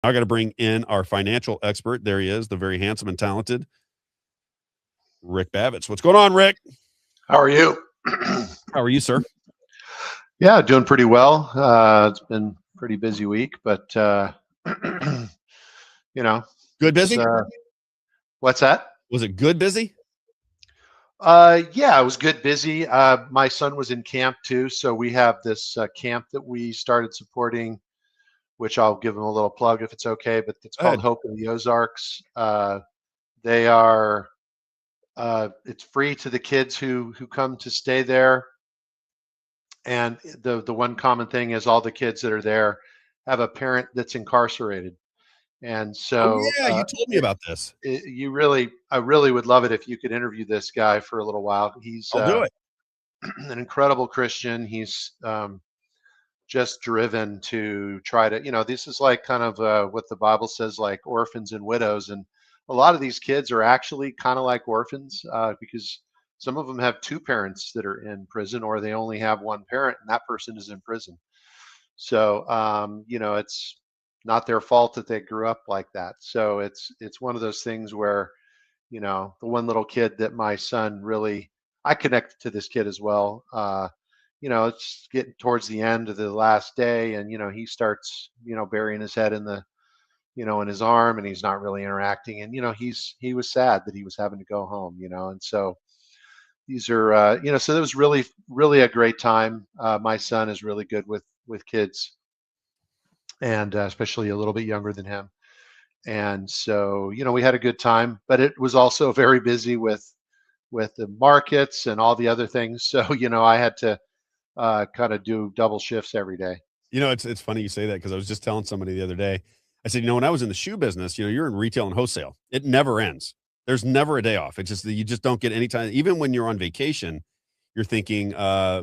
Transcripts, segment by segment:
I got to bring in our financial expert. There he is, the very handsome and talented Rick Bavetz. What's going on, Rick? How are you? How are you, sir? Yeah, doing pretty well. It's been a pretty busy week, but you know, Good busy? what's that? Was it good busy? Yeah, it was good busy. My son was in camp too, so we have this camp that we started supporting, which I'll give him a little plug if it's okay. But it's Go called ahead. Hope in the Ozarks. They are. It's free to the kids who come to stay there. And the one common thing is all the kids that are there have a parent that's incarcerated. And Oh so yeah, you told me about this. I really would love it if you could interview this guy for a little while. He's I'll do it. an incredible Christian. He's just driven to try to, this is like kind of what the Bible says, like orphans and widows. And a lot of these kids are actually kind of like orphans because some of them have two parents that are in prison, or they only have one parent, and that person is in prison. So, it's not their fault that they grew up like that. So it's one of those things where, the one little kid that my son really, I connected to this kid as well. It's getting towards the end of the last day, and he starts, burying his head in the, in his arm, and he's not really interacting. And he was sad that he was having to go home. And so these are, so it was really, really a great time. My son is really good with kids, and especially a little bit younger than him. And so, we had a good time, but it was also very busy with the markets and all the other things. So, I had to kind of do double shifts every day. It's funny you say that because I was just telling somebody the other day. I said, when I was in the shoe business, you're in retail and wholesale. It never ends. There's never a day off. It's just that you just don't get any time. Even when you're on vacation, you're thinking,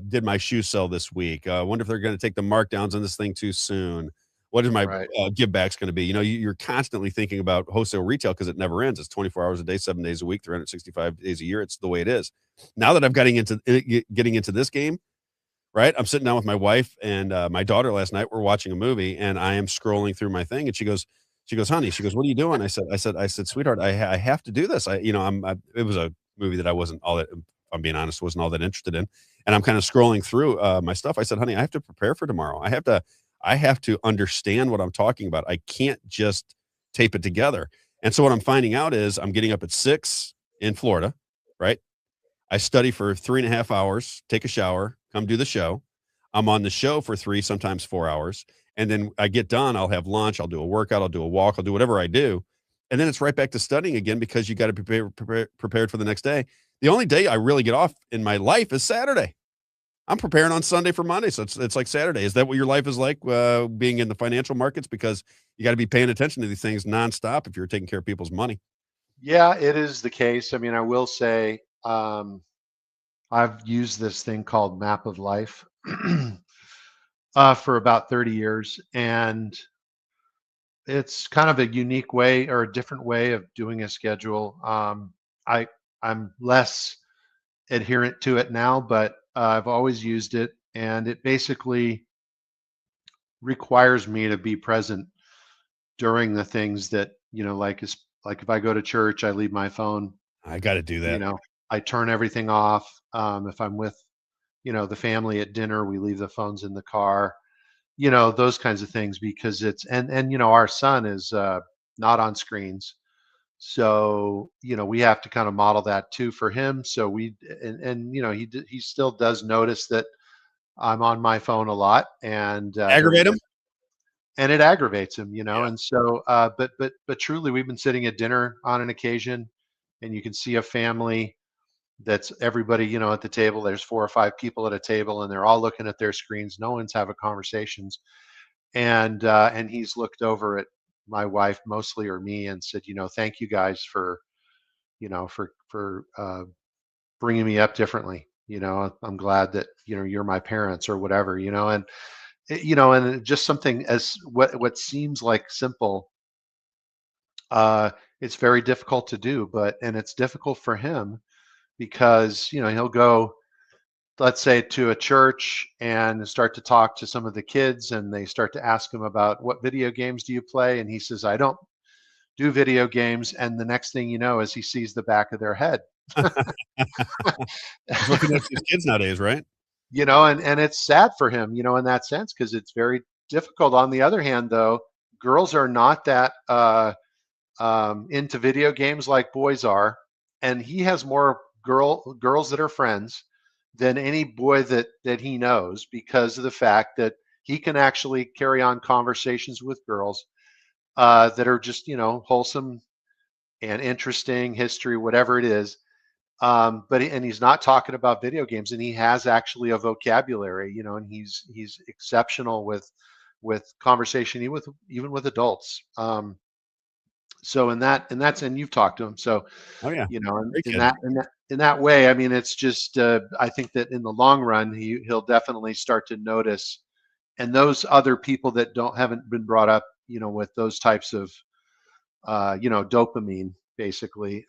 did my shoe sell this week? I wonder if they're going to take the markdowns on this thing too soon. What is my Right. give backs going to be? You're constantly thinking about wholesale retail because it never ends. It's 24 hours a day, 7 days a week, 365 days a year. It's the way it is. Now that I'm getting into this game, right? I'm sitting down with my wife and my daughter last night. We're watching a movie, and I am scrolling through my thing, and she goes, honey, she goes, what are you doing? I said, sweetheart, I have to do this. It was a movie that I wasn't all that, if I'm being honest, wasn't all that interested in, and I'm kind of scrolling through my stuff. I said, honey, I have to prepare for tomorrow. I have to understand what I'm talking about. I can't just tape it together. And so what I'm finding out is I'm getting up at 6 in Florida, right? I study for 3.5 hours, take a shower, come do the show. I'm on the show for 3, sometimes 4 hours. And then I get done, I'll have lunch, I'll do a workout, I'll do a walk, I'll do whatever I do. And then it's right back to studying again because you got to be prepared for the next day. The only day I really get off in my life is Saturday. I'm preparing on Sunday for Monday. So it's like Saturday. Is that what your life is like being in the financial markets? Because you got to be paying attention to these things nonstop if you're taking care of people's money. Yeah, it is the case. I mean, I will say, I've used this thing called Map of Life for about 30 years, and it's kind of a unique way or a different way of doing a schedule. I I'm less adherent to it now, but I've always used it, and it basically requires me to be present during the things that, like if I go to church, I leave my phone, I got to do you that. know, I turn everything off. If I'm with, the family at dinner, we leave the phones in the car, those kinds of things, because and our son is not on screens. So, we have to kind of model that too for him. So and he still does notice that I'm on my phone a lot, and Aggravate them? and it aggravates him, Yeah. and so but truly, we've been sitting at dinner on an occasion, and you can see a family that's everybody, at the table. There's 4 or 5 people at a table, and they're all looking at their screens. No one's having conversations. And he's looked over at my wife mostly, or me, and said, thank you guys for, bringing me up differently. I'm glad that, you're my parents or whatever, and just something as what seems like simple, uh it's very difficult to do, and it's difficult for him because, he'll go, let's say, to a church and start to talk to some of the kids, and they start to ask him about what video games do you play, and he says, I don't do video games, and the next thing you know is he sees the back of their head. That's what connects these kids nowadays, right? And it's sad for him, in that sense, because it's very difficult. On the other hand, though, girls are not that into video games like boys are, and he has more girls that are friends than any boy that he knows, because of the fact that he can actually carry on conversations with girls that are just wholesome and interesting, history, whatever it is. And he's not talking about video games, and he has actually a vocabulary, and he's exceptional with conversation, even with adults. So and you've talked to him, so Oh yeah, great in kid. that way, I mean, it's just I think that in the long run, he'll definitely start to notice, and those other people that haven't been brought up, with those types of dopamine, basically.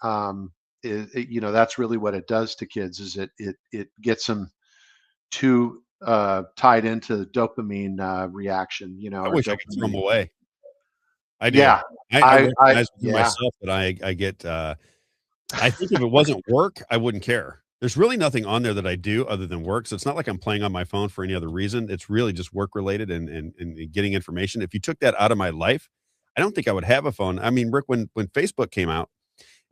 That's really what it does to kids, is it gets them too tied into the dopamine reaction, I or wish I could throw them dopamine. away. I do. Yeah, I I recognize within yeah, myself that I get, I think if it wasn't work, I wouldn't care. There's really nothing on there that I do other than work, so it's not like I'm playing on my phone for any other reason. It's really just work related and getting information. If you took that out of my life, I don't think I would have a phone. I mean, Rick, when Facebook came out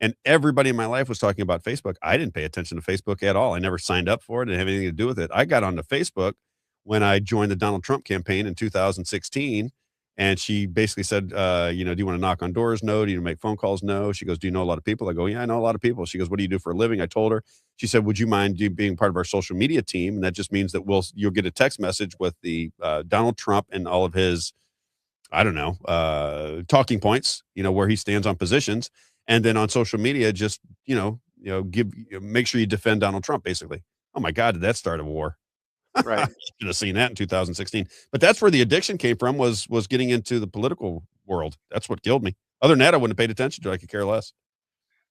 and everybody in my life was talking about Facebook, I didn't pay attention to Facebook at all. I never signed up for it. It didn't have anything to do with it. I got onto Facebook when I joined the Donald Trump campaign in 2016. And she basically said, do you want to knock on doors? No. Do you make phone calls? No. She goes, do you know a lot of people? I go, yeah, I know a lot of people. She goes, what do you do for a living? I told her. She said, would you mind being part of our social media team? And that just means that you'll get a text message with the Donald Trump and all of his, I don't know, talking points, where he stands on positions. And then on social media, just, make sure you defend Donald Trump, basically. Oh my God, did that start a war? right. Should have seen that in 2016. But that's where the addiction came from, was getting into the political world. That's what killed me. Other than that, I wouldn't have paid attention to it. I could care less.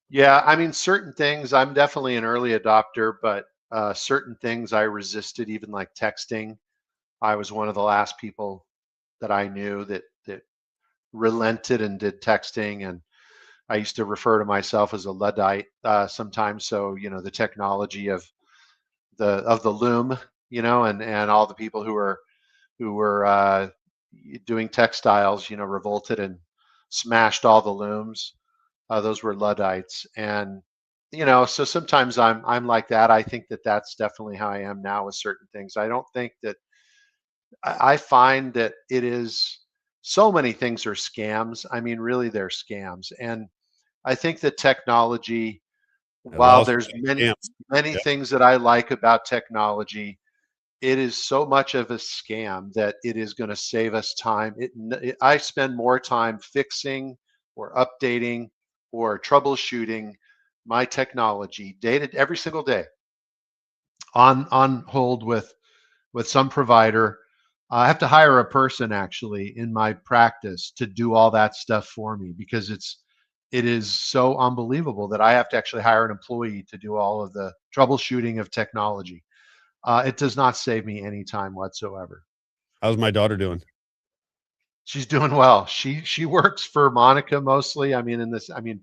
Yeah, I mean, certain things, I'm definitely an early adopter, but certain things I resisted, even like texting. I was one of the last people that I knew that relented and did texting, and I used to refer to myself as a Luddite sometimes. So the technology of the loom, and all the people who were doing textiles, revolted and smashed all the looms. Those were Luddites, and so sometimes I'm like that. I think that that's definitely how I am now with certain things. I don't think that I find that it is, so many things are scams. I mean, really, they're scams, and I think that technology, It while allows for there's many scams. many Yeah. things that I like about technology, it is so much of a scam that it is going to save us time. I spend more time fixing or updating or troubleshooting my technology every single day, on hold with some provider. I have to hire a person, actually, in my practice to do all that stuff for me, because it is so unbelievable that I have to actually hire an employee to do all of the troubleshooting of technology. It does not save me any time whatsoever. How's my daughter doing? She's doing well. She works for Monica mostly. I mean,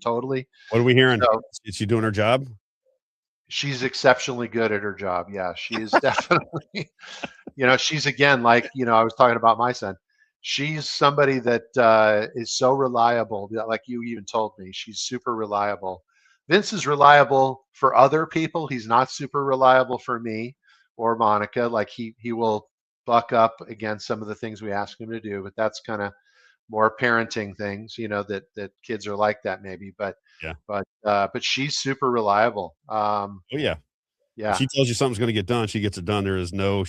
totally. What are we hearing? So Is she doing her job? she's exceptionally good at her job. Yeah, she is definitely. She's, again, like, I was talking about my son. She's somebody that is so reliable. Like you even told me, she's super reliable. Vince is reliable for other people. He's not super reliable for me or Monica. Like, he will buck up against some of the things we ask him to do, but that's kind of more parenting things, that kids are like that, maybe. But Yeah. but she's super reliable. Oh yeah. If Yeah, she tells you something's going to get done, she gets it done. There is no,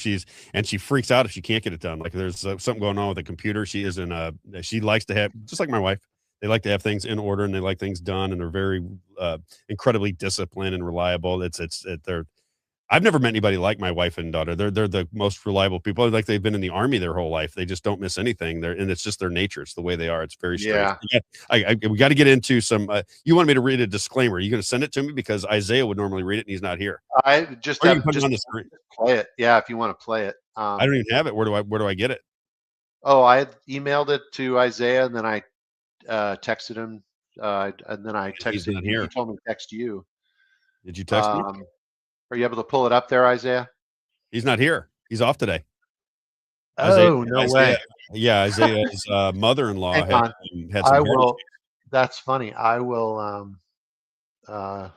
and she freaks out if she can't get it done. Like there's something going on with the computer. She is in she likes to have, just like my wife, they like to have things in order and they like things done. And they're very, incredibly disciplined and reliable. They're I've never met anybody like my wife and daughter. They're the most reliable people. Like they've been in the army their whole life. They just don't miss anything. And it's just their nature. It's the way they are. It's very strange. Yeah. Yeah, we got to get into some. You want me to read a disclaimer? Are you going to send it to me because Isaiah would normally read it and he's not here, I just or you can have put it just on the screen. play it. Yeah, if you want to play it. I don't even have it. Where do I get it? Oh, I had emailed it to Isaiah, and then I texted him, and then I He's texted not you. He here. told me to text you. Did you text me? Um, are you able to pull it up there, Isaiah? He's not here. He's off today. Isaiah, Oh, no Isaiah, way. yeah, Isaiah's mother-in-law Hang had on. had some I health will. issues, That's funny. I will uh,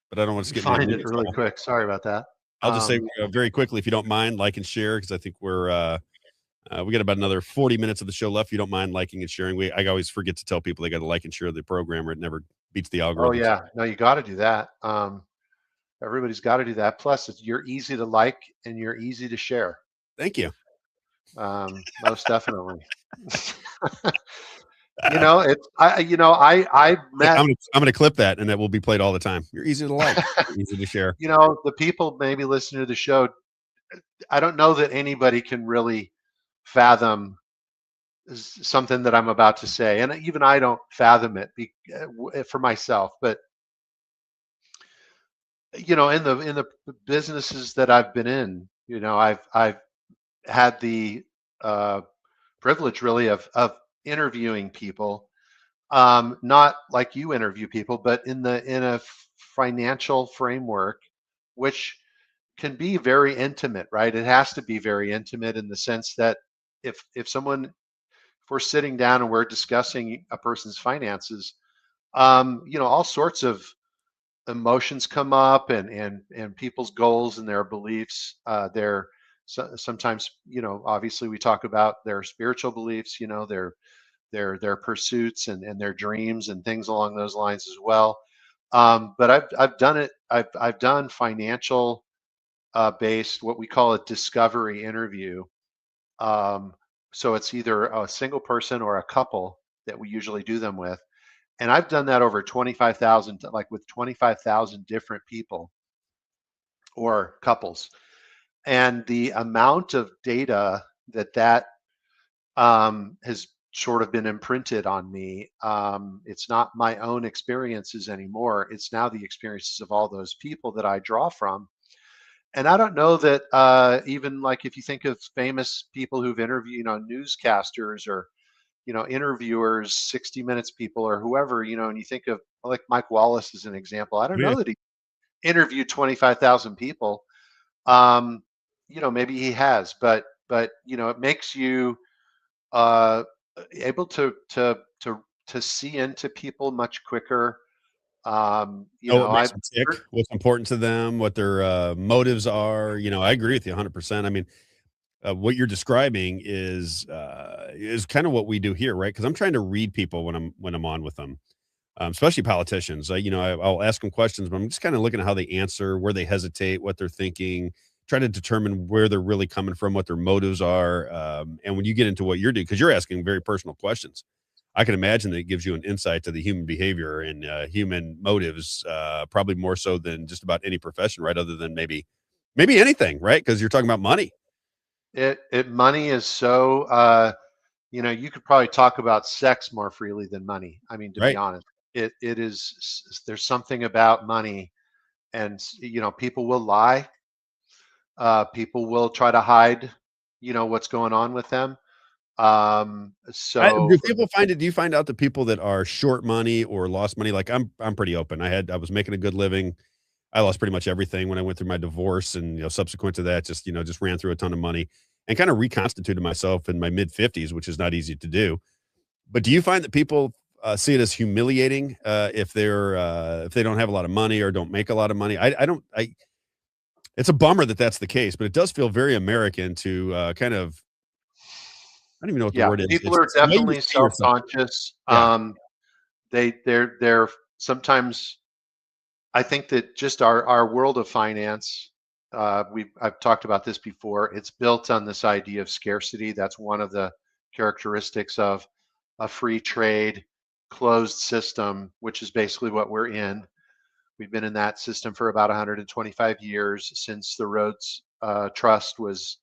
but I don't want to skip any find it minutes. really quick. Sorry about that. I'll just say very quickly, if you don't mind, like and share, because I think we got about another 40 minutes of the show left. If you don't mind liking and sharing, I always forget to tell people they got to like and share the program, or it never beats the Oh algorithms. yeah, no, you got to do that. Everybody's got to do that. Plus, you're easy to like and you're easy to share. Thank you. Most definitely. It's I Yeah, met I'm gonna clip that, and that will be played all the time. You're easy to like, easy to share. the people maybe listening to the show. I don't know that anybody can really fathom something that I'm about to say, and even I don't fathom it for myself. But in the businesses that I've been in, I've had the uh, privilege really of interviewing people, not like you interview people, but in a financial framework, which can be very intimate, right? It has to be very intimate in the sense that if we're sitting down and we're discussing a person's finances, all sorts of emotions come up, and people's goals and their beliefs. Sometimes, obviously we talk about their spiritual beliefs, their pursuits and their dreams and things along those lines as well. But I've done it. I've done financial based, what we call a discovery interview. Um, so it's either a single person or a couple that we usually do them with, and I've done that over 25,000, like with 25,000 different people or couples, and the amount of data that has sort of been imprinted on me. It's not my own experiences anymore. It's now the experiences of all those people that I draw from. And I don't know that even like if you think of famous people who've interviewed, newscasters or interviewers, 60 Minutes people or whoever, and you think of like Mike Wallace as an example. I don't Yeah. know that he interviewed 25,000 people. Um, maybe he has, but it makes you uh, able to see into people much quicker. Know what makes I've them tick, what's important to them, what their motives are. I agree with you 100%. I mean, what you're describing is kind of what we do here, right? Because I'm trying to read people when I'm on with them, especially politicians. I'll ask them questions, but I'm just kind of looking at how they answer, where they hesitate, what they're thinking, try to determine where they're really coming from, what their motives are. And when you get into what you're doing, because you're asking very personal questions, I can imagine that it gives you an insight to the human behavior and human motives, probably more so than just about any profession, right? Other than maybe anything, right? Because you're talking about money, money is so you could probably talk about sex more freely than money. I mean, to be right? honest, it is there's something about money, and people will lie. People will try to hide, what's going on with them. So Do for people find it? Do you find out that people that are short money or lost money? Like I'm pretty open. I was making a good living. I lost pretty much everything when I went through my divorce, and subsequent to that, just ran through a ton of money and kind of reconstituted myself in my mid 50s, which is not easy to do. But do you find that people see it as humiliating if they don't have a lot of money or don't make a lot of money? I don't. It's a bummer that that's the case, but it does feel very American to kind of, I don't even know what the Yeah, word is. people It's are it's the way you definitely see yourself. self-conscious. Yeah. They're sometimes, I think that just our world of finance, I've talked about this before. It's built on this idea of scarcity. That's one of the characteristics of a free trade, closed system, which is basically what we're in. We've been in that system for about 125 years since the Rhodes Trust was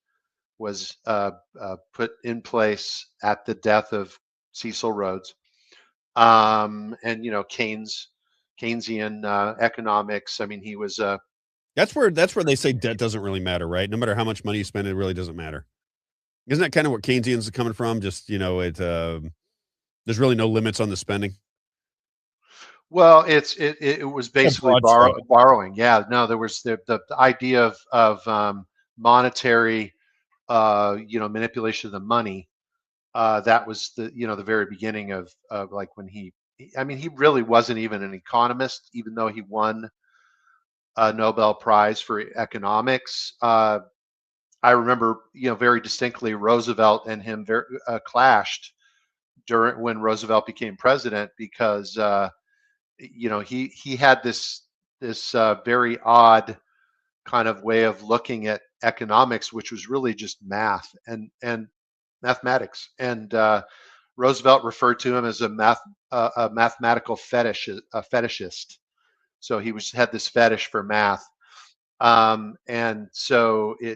put in place at the death of Cecil Rhodes. And Keynesian economics. I mean, he was That's where they say debt doesn't really matter, right? No matter how much money you spend, it really doesn't matter. Isn't that kind of what Keynesians are coming from? Just there's really no limits on the spending. well, it was basically broad stroke. borrowing. Yeah, no, there was the idea of monetary manipulation of the money. That was the very beginning of like when I mean, he really wasn't even an economist, even though he won a Nobel Prize for economics. I remember, very distinctly, Roosevelt and him clashed during when Roosevelt became president because he had this very odd kind of way of looking at economics, which was really just math and mathematics. And Roosevelt referred to him as a mathematical fetishist. So he had this fetish for math, and so he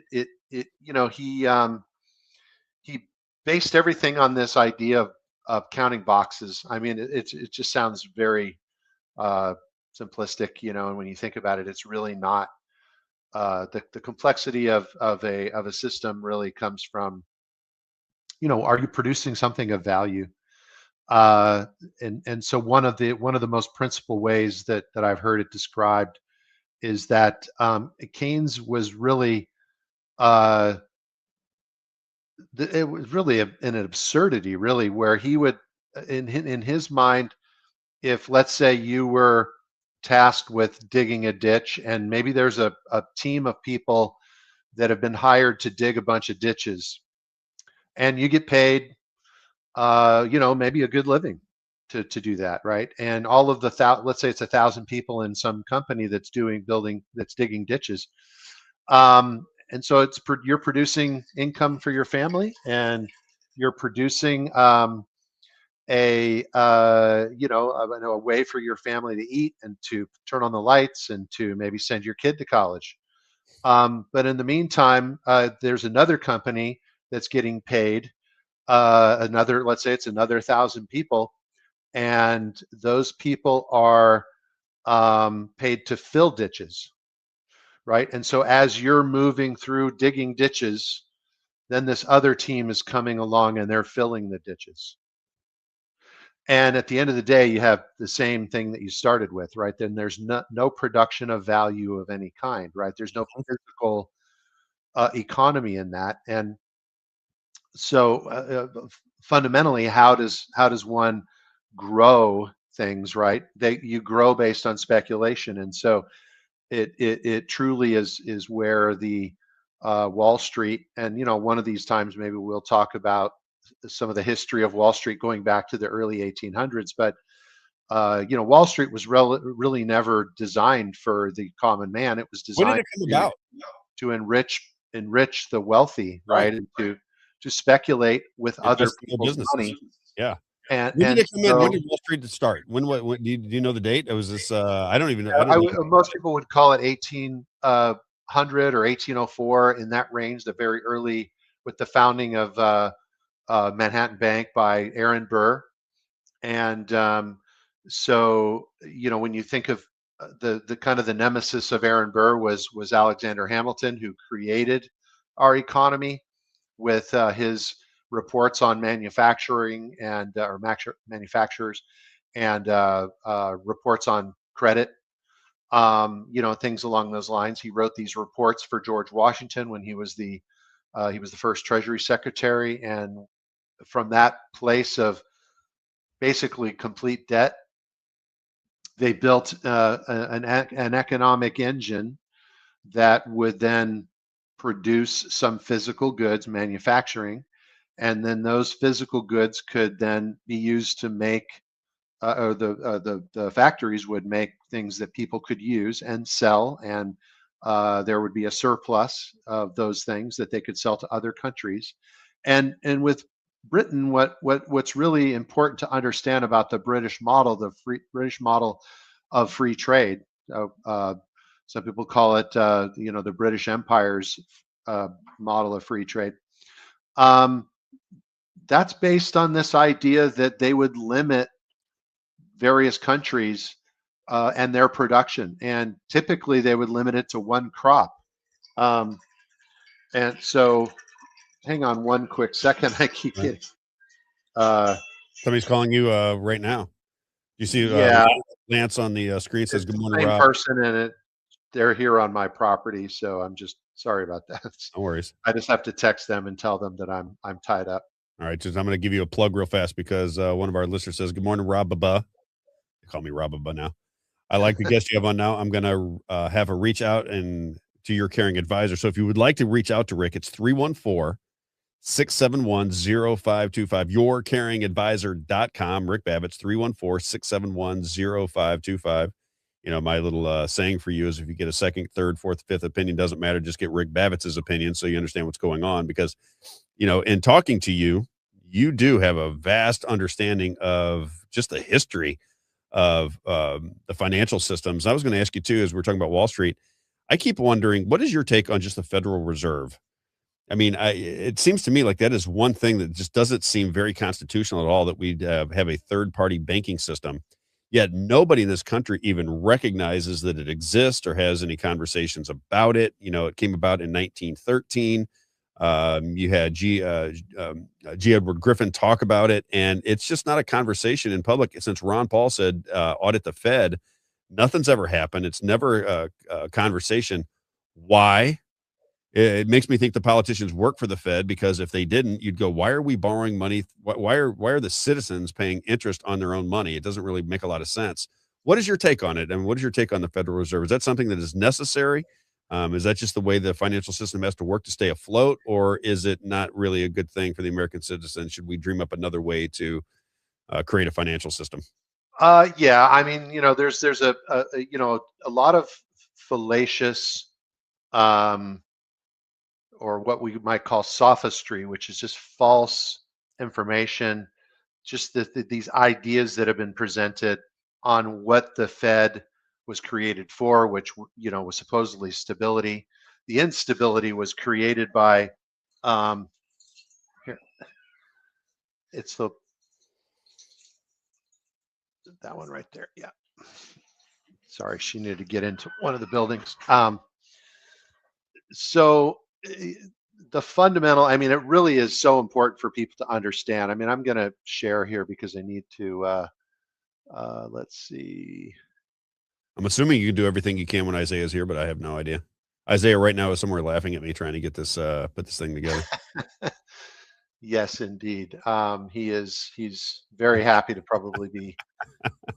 based everything on this idea of counting boxes. I mean, it just sounds very simplistic, and when you think about it, it's really not. The complexity of a system really comes from, are you producing something of value? And so one of the most principal ways that I've heard it described is that Keynes was really it was really an absurdity, really, where he would, in his mind, if let's say you were tasked with digging a ditch, and maybe there's a team of people that have been hired to dig a bunch of ditches, and you get paid, maybe a good living to do that, right? And all of let's say it's 1,000 people in some company that's digging ditches. And so you're producing income for your family, and you're producing a way for your family to eat and to turn on the lights and to maybe send your kid to college. But in the meantime, there's another company that's getting paid let's say it's another 1,000 people, and those people are paid to fill ditches, right? And so as you're moving through digging ditches, then this other team is coming along and they're filling the ditches. And at the end of the day, you have the same thing that you started with, right? Then there's no production of value of any kind, right? There's no physical economy in that. And so fundamentally, how does one grow things, right? You grow based on speculation. And so it truly is where the Wall Street, and one of these times maybe we'll talk about some of the history of Wall Street going back to the early 1800s. But Wall Street was really never designed for the common man. It was When did designed it come about? to enrich the wealthy, right? And to speculate with other people's money. Yeah. And when did it come in? so, When did Wall Street start? When do you know the date? It was this I don't even know. most people would call it 1800 or 1804, in that range, the very early, with the founding of Manhattan Bank by Aaron Burr. And so when you think of the kind of the nemesis of Aaron Burr was Alexander Hamilton, who created our economy with his reports on manufacturing and or manufacturers, and reports on credit, things along those lines. He wrote these reports for George Washington when he was the first Treasury Secretary, and from that place of basically complete debt, they built an economic engine that would then produce some physical goods, manufacturing, and then those physical goods could then be used to make, or the factories would make things that people could use and sell, and there would be a surplus of those things that they could sell to other countries. And with Britain, what's really important to understand about the British model, British model of free trade, Some people call it, the British Empire's model of free trade. That's based on this idea that they would limit various countries and their production, and typically they would limit it to one crop. And so, hang on one quick second. I keep getting. Somebody's calling you right now. You see, Yeah, Lance on the screen says, "Good morning, same Rob." person, and they're here on my property, so I'm just sorry about that. No worries. I just have to text them and tell them that I'm tied up. All right, just I'm going to give you a plug real fast because one of our listeners says, "Good morning, Rob Baba." They call me Rob Baba now. I like the guest you have on now. I'm going to have a reach out and to your caring advisor. So if you would like to reach out to Rick, it's 314-671-0525, yourcaringadvisor.com. Rick Bavetz, 314-671-0525. You know, my little saying for you is if you get a second, third, fourth, fifth opinion, doesn't matter. Just get Rick Bavetz's opinion so you understand what's going on. Because, you know, in talking to you, you do have a vast understanding of just the history of the financial systems. I was going to ask you too, as we're talking about Wall Street, I keep wondering, what is your take on just the Federal Reserve? I mean, it seems to me like that is one thing that just doesn't seem very constitutional at all, that we'd have a third-party banking system. Yet nobody in this country even recognizes that it exists or has any conversations about it. You know, it came about in 1913. You had G. Edward Griffin talk about it, and it's just not a conversation in public. Since Ron Paul said audit the Fed, nothing's ever happened. It's never a conversation. Why? It makes me think the politicians work for the Fed, because if they didn't, you'd go, why are we borrowing money? Why are the citizens paying interest on their own money? It doesn't really make a lot of sense. What is your take on it? And what is your take on the Federal Reserve? Is that something that is necessary? Is that just the way the financial system has to work to stay afloat, or is it not really a good thing for the American citizen? Should we dream up another way to create a financial system? Yeah, I mean, there's a lot of fallacious, or what we might call sophistry, which is just false information, just these ideas that have been presented on what the Fed was created for, which was supposedly stability. The instability was created by here. It's that one right there. Yeah. Sorry, she needed to get into one of the buildings. So the fundamental, I mean, it really is so important for people to understand. I mean, I'm going to share here because I need to, let's see. I'm assuming you can do everything you can when Isaiah's here, but I have no idea. Isaiah right now is somewhere laughing at me trying to get this, put this thing together. Yes, indeed. He's very happy to probably be.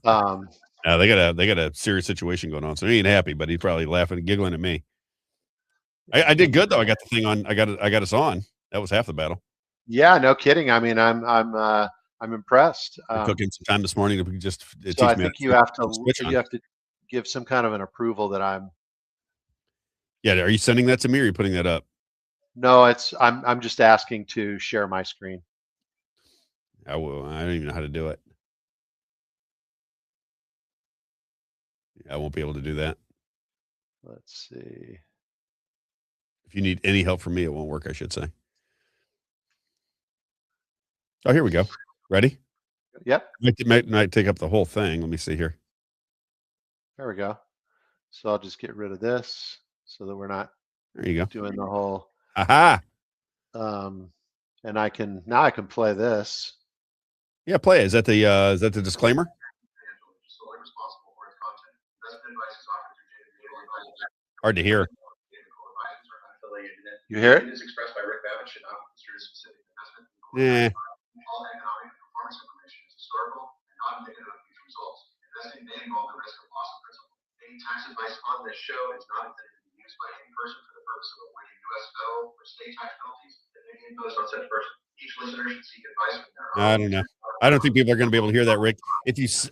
They got a serious situation going on, so he ain't happy, but he's probably laughing and giggling at me. I did good though. I got the thing on. I got us on. That was half the battle. Yeah, no kidding. I mean, I'm impressed. I took in some time this morning to just teach so I me. think you have to give some kind of an approval that I'm. Yeah, are you sending that to me, or are you putting that up? No, I'm just asking to share my screen. I don't even know how to do it. I won't be able to do that. Let's see. If you need any help from me, it won't work, I should say. Oh, here we go. Ready? Yep. Might take up the whole thing. Let me see here. There we go. So I'll just get rid of this so that we're not there you go. Doing the whole. Aha. And I can play this. Yeah, play it. Is that the disclaimer? Hard to hear. You hear it? Yeah. Tax advice on this show is not intended to be used by any person for the purpose of avoiding U.S. federal or state tax penalties and may be imposed on such person. Each listener should seek advice from their own. I don't know. I don't think people are going to be able to hear that, Rick. If you That's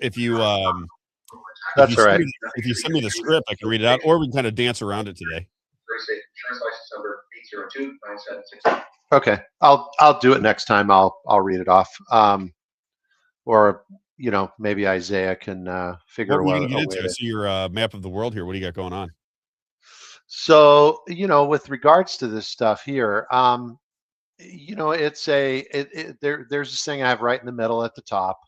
all right. If you send me the script, I can read it out, or we can kind of dance around it today. Insurance license number 802-9766. Okay, I'll do it next time. I'll read it off. Or maybe Isaiah can figure What were you gonna a get way into? I to. see your map of the world here. What do you got going on? So, with regards to this stuff here, there's this thing I have right in the middle at the top.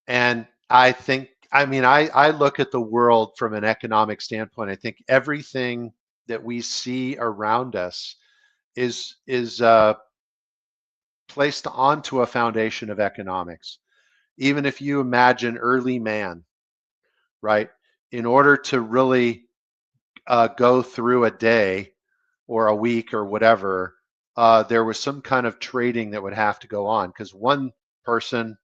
And I think, I look at the world from an economic standpoint. I think everything that we see around us is placed onto a foundation of economics. Even if you imagine early man, right? In order to really go through a day or a week or whatever, there was some kind of trading that would have to go on, because one person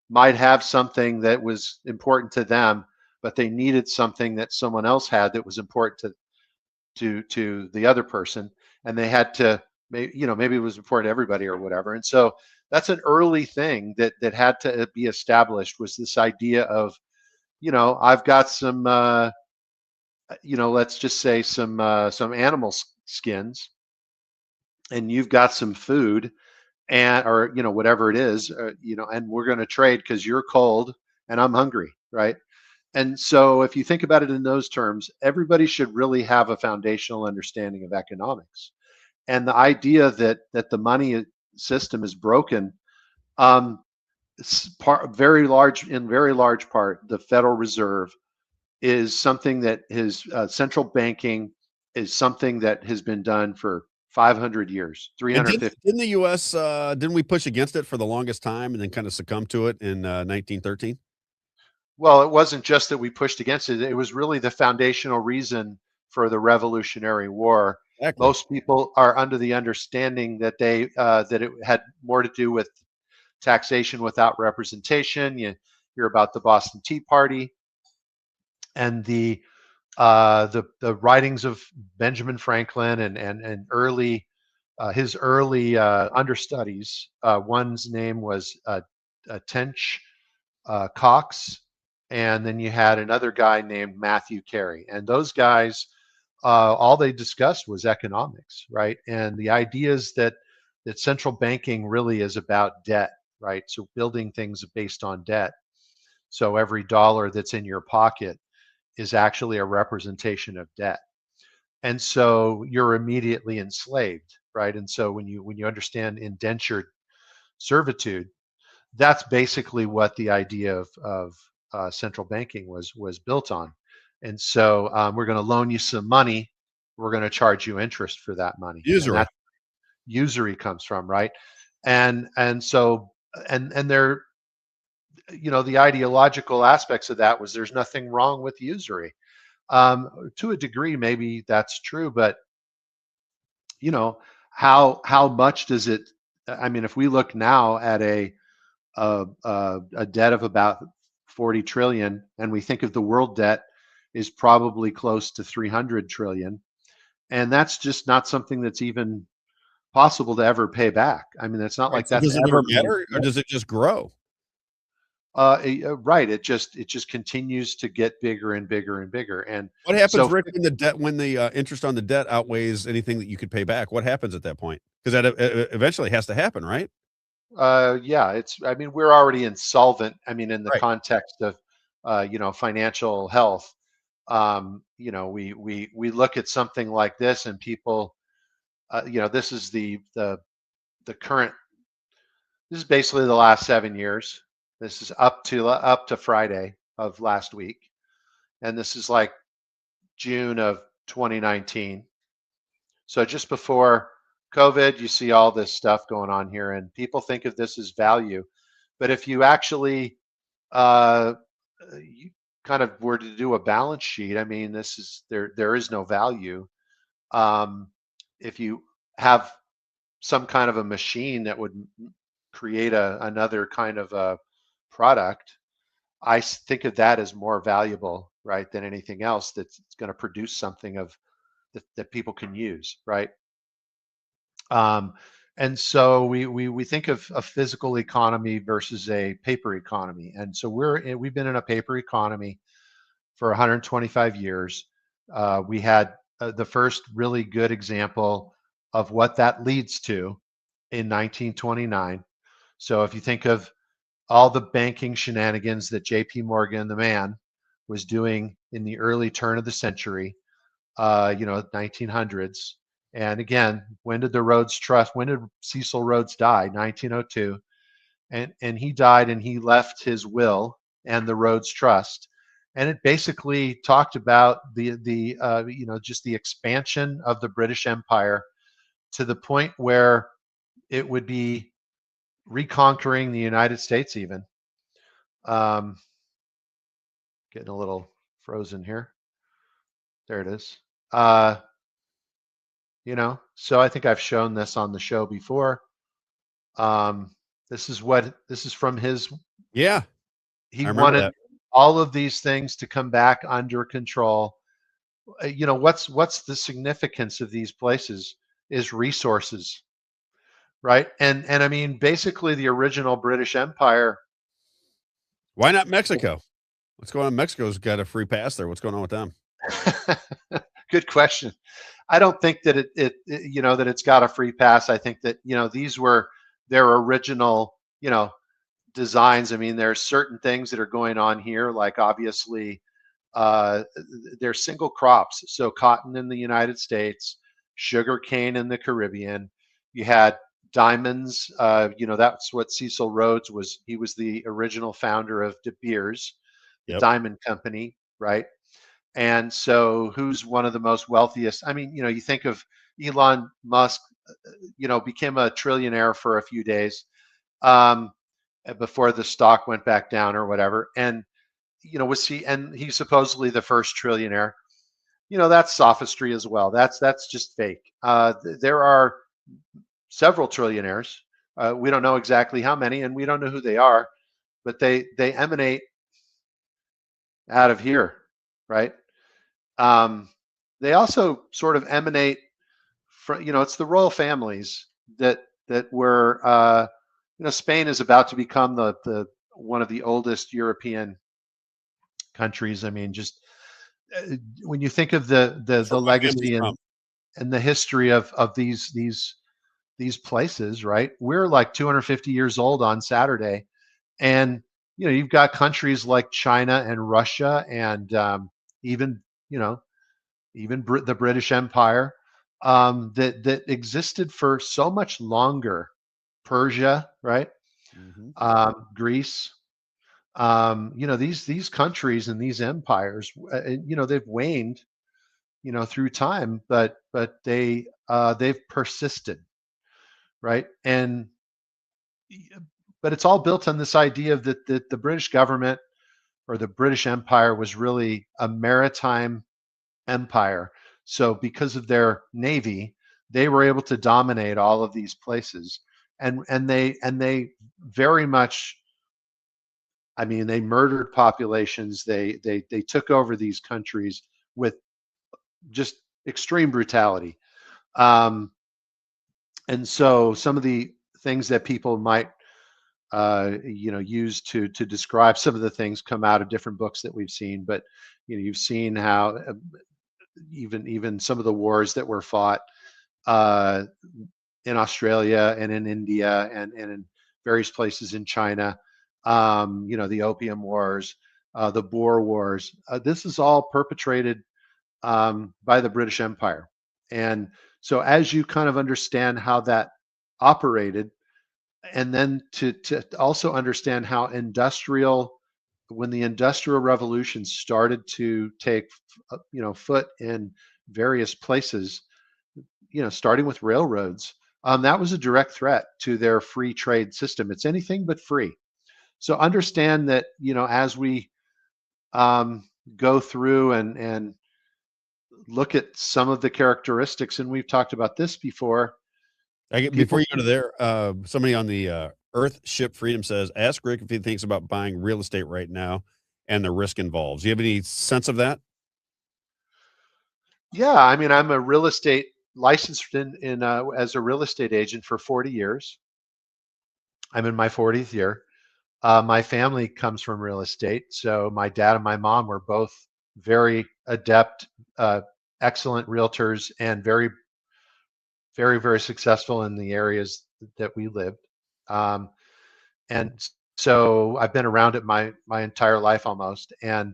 might have something that was important to them, but they needed something that someone else had that was important to the other person, and they had to, maybe it was important to everybody or whatever. And so that's an early thing that had to be established, was this idea of, I've got some let's just say some animal skins, and you've got some food, and or whatever it is, and we're going to trade because you're cold and I'm hungry, right? And so if you think about it in those terms, everybody should really have a foundational understanding of economics. And the idea that the money system is broken, um, very large part, the Federal Reserve is something that his central banking is something that has been done for 500 years, And 350. didn't the U.S. Didn't we push against it for the longest time and then kind of succumb to it in 1913? Well, it wasn't just that we pushed against it. It was really the foundational reason for the Revolutionary War. Exactly. Most people are under the understanding that that it had more to do with taxation without representation. You hear about the Boston Tea Party and the writings of Benjamin Franklin and early his early understudies. One's name was Tench Cox, and then you had another guy named Matthew Carey. And those guys, all they discussed was economics, right? And the ideas that central banking really is about debt, right? So building things based on debt. So every dollar that's in your pocket is actually a representation of debt. And so you're immediately enslaved, right? And so when you understand indentured servitude, that's basically what the idea of central banking was built on. And so we're going to loan you some money. We're going to charge you interest for that money, and Usury. that usury comes from, right? And so and there, the ideological aspects of that was there's nothing wrong with usury. To a degree, maybe that's true, but you know how much does it? I mean, if we look now at a debt of about 40 trillion, and we think of the world debt is probably close to 300 trillion, and that's just not something that's even possible to ever pay back. I mean, it's not Right. like So that's does it ever ever going matter, or to. does it just grow? Right. It just continues to get bigger and bigger and bigger. And What happens, so, Rick, when the interest on the debt outweighs anything that you could pay back? What happens at that point? Because that eventually has to happen, right? yeah, I mean, we're already insolvent. I mean, in the Right. context of, financial health, we look at something like this, and people, this is the current. This is basically the last 7 years. This is up to Friday of last week, and this is like June of 2019. So just before COVID, you see all this stuff going on here, and people think of this as value. But if you actually uh, you kind of were to do a balance sheet, I mean, this is there is no value. Um, if you have some kind of a machine that would create another kind of a product, I think of that as more valuable, right, than anything else that's going to produce something that people can use, right? Um, and so we think of a physical economy versus a paper economy. And so we've been in a paper economy for 125 years. We had the first really good example of what that leads to in 1929. So if you think of all the banking shenanigans that J.P. Morgan, the man, was doing in the early turn of the century, 1900s. And again, when did the Rhodes Trust? When did Cecil Rhodes die? 1902. And he died, and he left his will and the Rhodes Trust, and it basically talked about just the expansion of the British Empire to the point where it would be reconquering the United States even. Getting a little frozen here. There it is. So I think I've shown this on the show before. This is from his. Yeah, He I remember wanted that. all of these things to come back under control. What's the significance of these places is resources, right? And I mean, basically, the original British Empire. Why not Mexico? What's going on? Mexico's got a free pass there. What's going on with them? Good question. I don't think that that it's got a free pass. I think that these were their original designs. I mean, there's certain things that are going on here, like obviously they're single crops. So cotton in the United States, sugar cane in the Caribbean. You had diamonds. That's what Cecil Rhodes was. He was the original founder of De Beers, the diamond company, right? And so who's one of the most wealthiest? I mean, you think of Elon Musk, became a trillionaire for a few days before the stock went back down or whatever. And, and he's supposedly the first trillionaire. That's sophistry as well. That's just fake. There are several trillionaires. We don't know exactly how many, and we don't know who they are, but they emanate out of here, right? They also sort of emanate from, it's the royal families that were, Spain is about to become the one of the oldest European countries. I mean, just when you think of the legacy and the history of these places, right? We're like 250 years old on Saturday, and you've got countries like China and Russia, and even the British Empire that existed for so much longer. Persia, right? Mm-hmm. Greece. These countries and these empires, they've waned, through time, but they've persisted, right? But it's all built on this idea of that the British government or the British Empire was really a maritime empire. So because of their navy, they were able to dominate all of these places, and they very much, I mean, they murdered populations. They took over these countries with just extreme brutality. And so some of the things that people might use to describe some of the things come out of different books that we've seen. But you've seen how even some of the wars that were fought in Australia and in India and in various places in China, the Opium Wars, the Boer Wars. This is all perpetrated by the British Empire. And so as you kind of understand how that operated, and then to also understand how when the Industrial Revolution started to take foot in various places, starting with railroads, that was a direct threat to their free trade system. It's anything but free. So understand that as we go through and look at some of the characteristics, and we've talked about this before. Before you go to there, somebody on the Earth Ship Freedom says, ask Rick if he thinks about buying real estate right now and the risk involved. Do you have any sense of that? Yeah, I mean, I'm a real estate licensed in as a real estate agent for 40 years. I'm in my 40th year. My family comes from real estate. So my dad and my mom were both very adept, excellent realtors, and very, very, very successful in the areas that we lived. And so I've been around it my entire life almost. And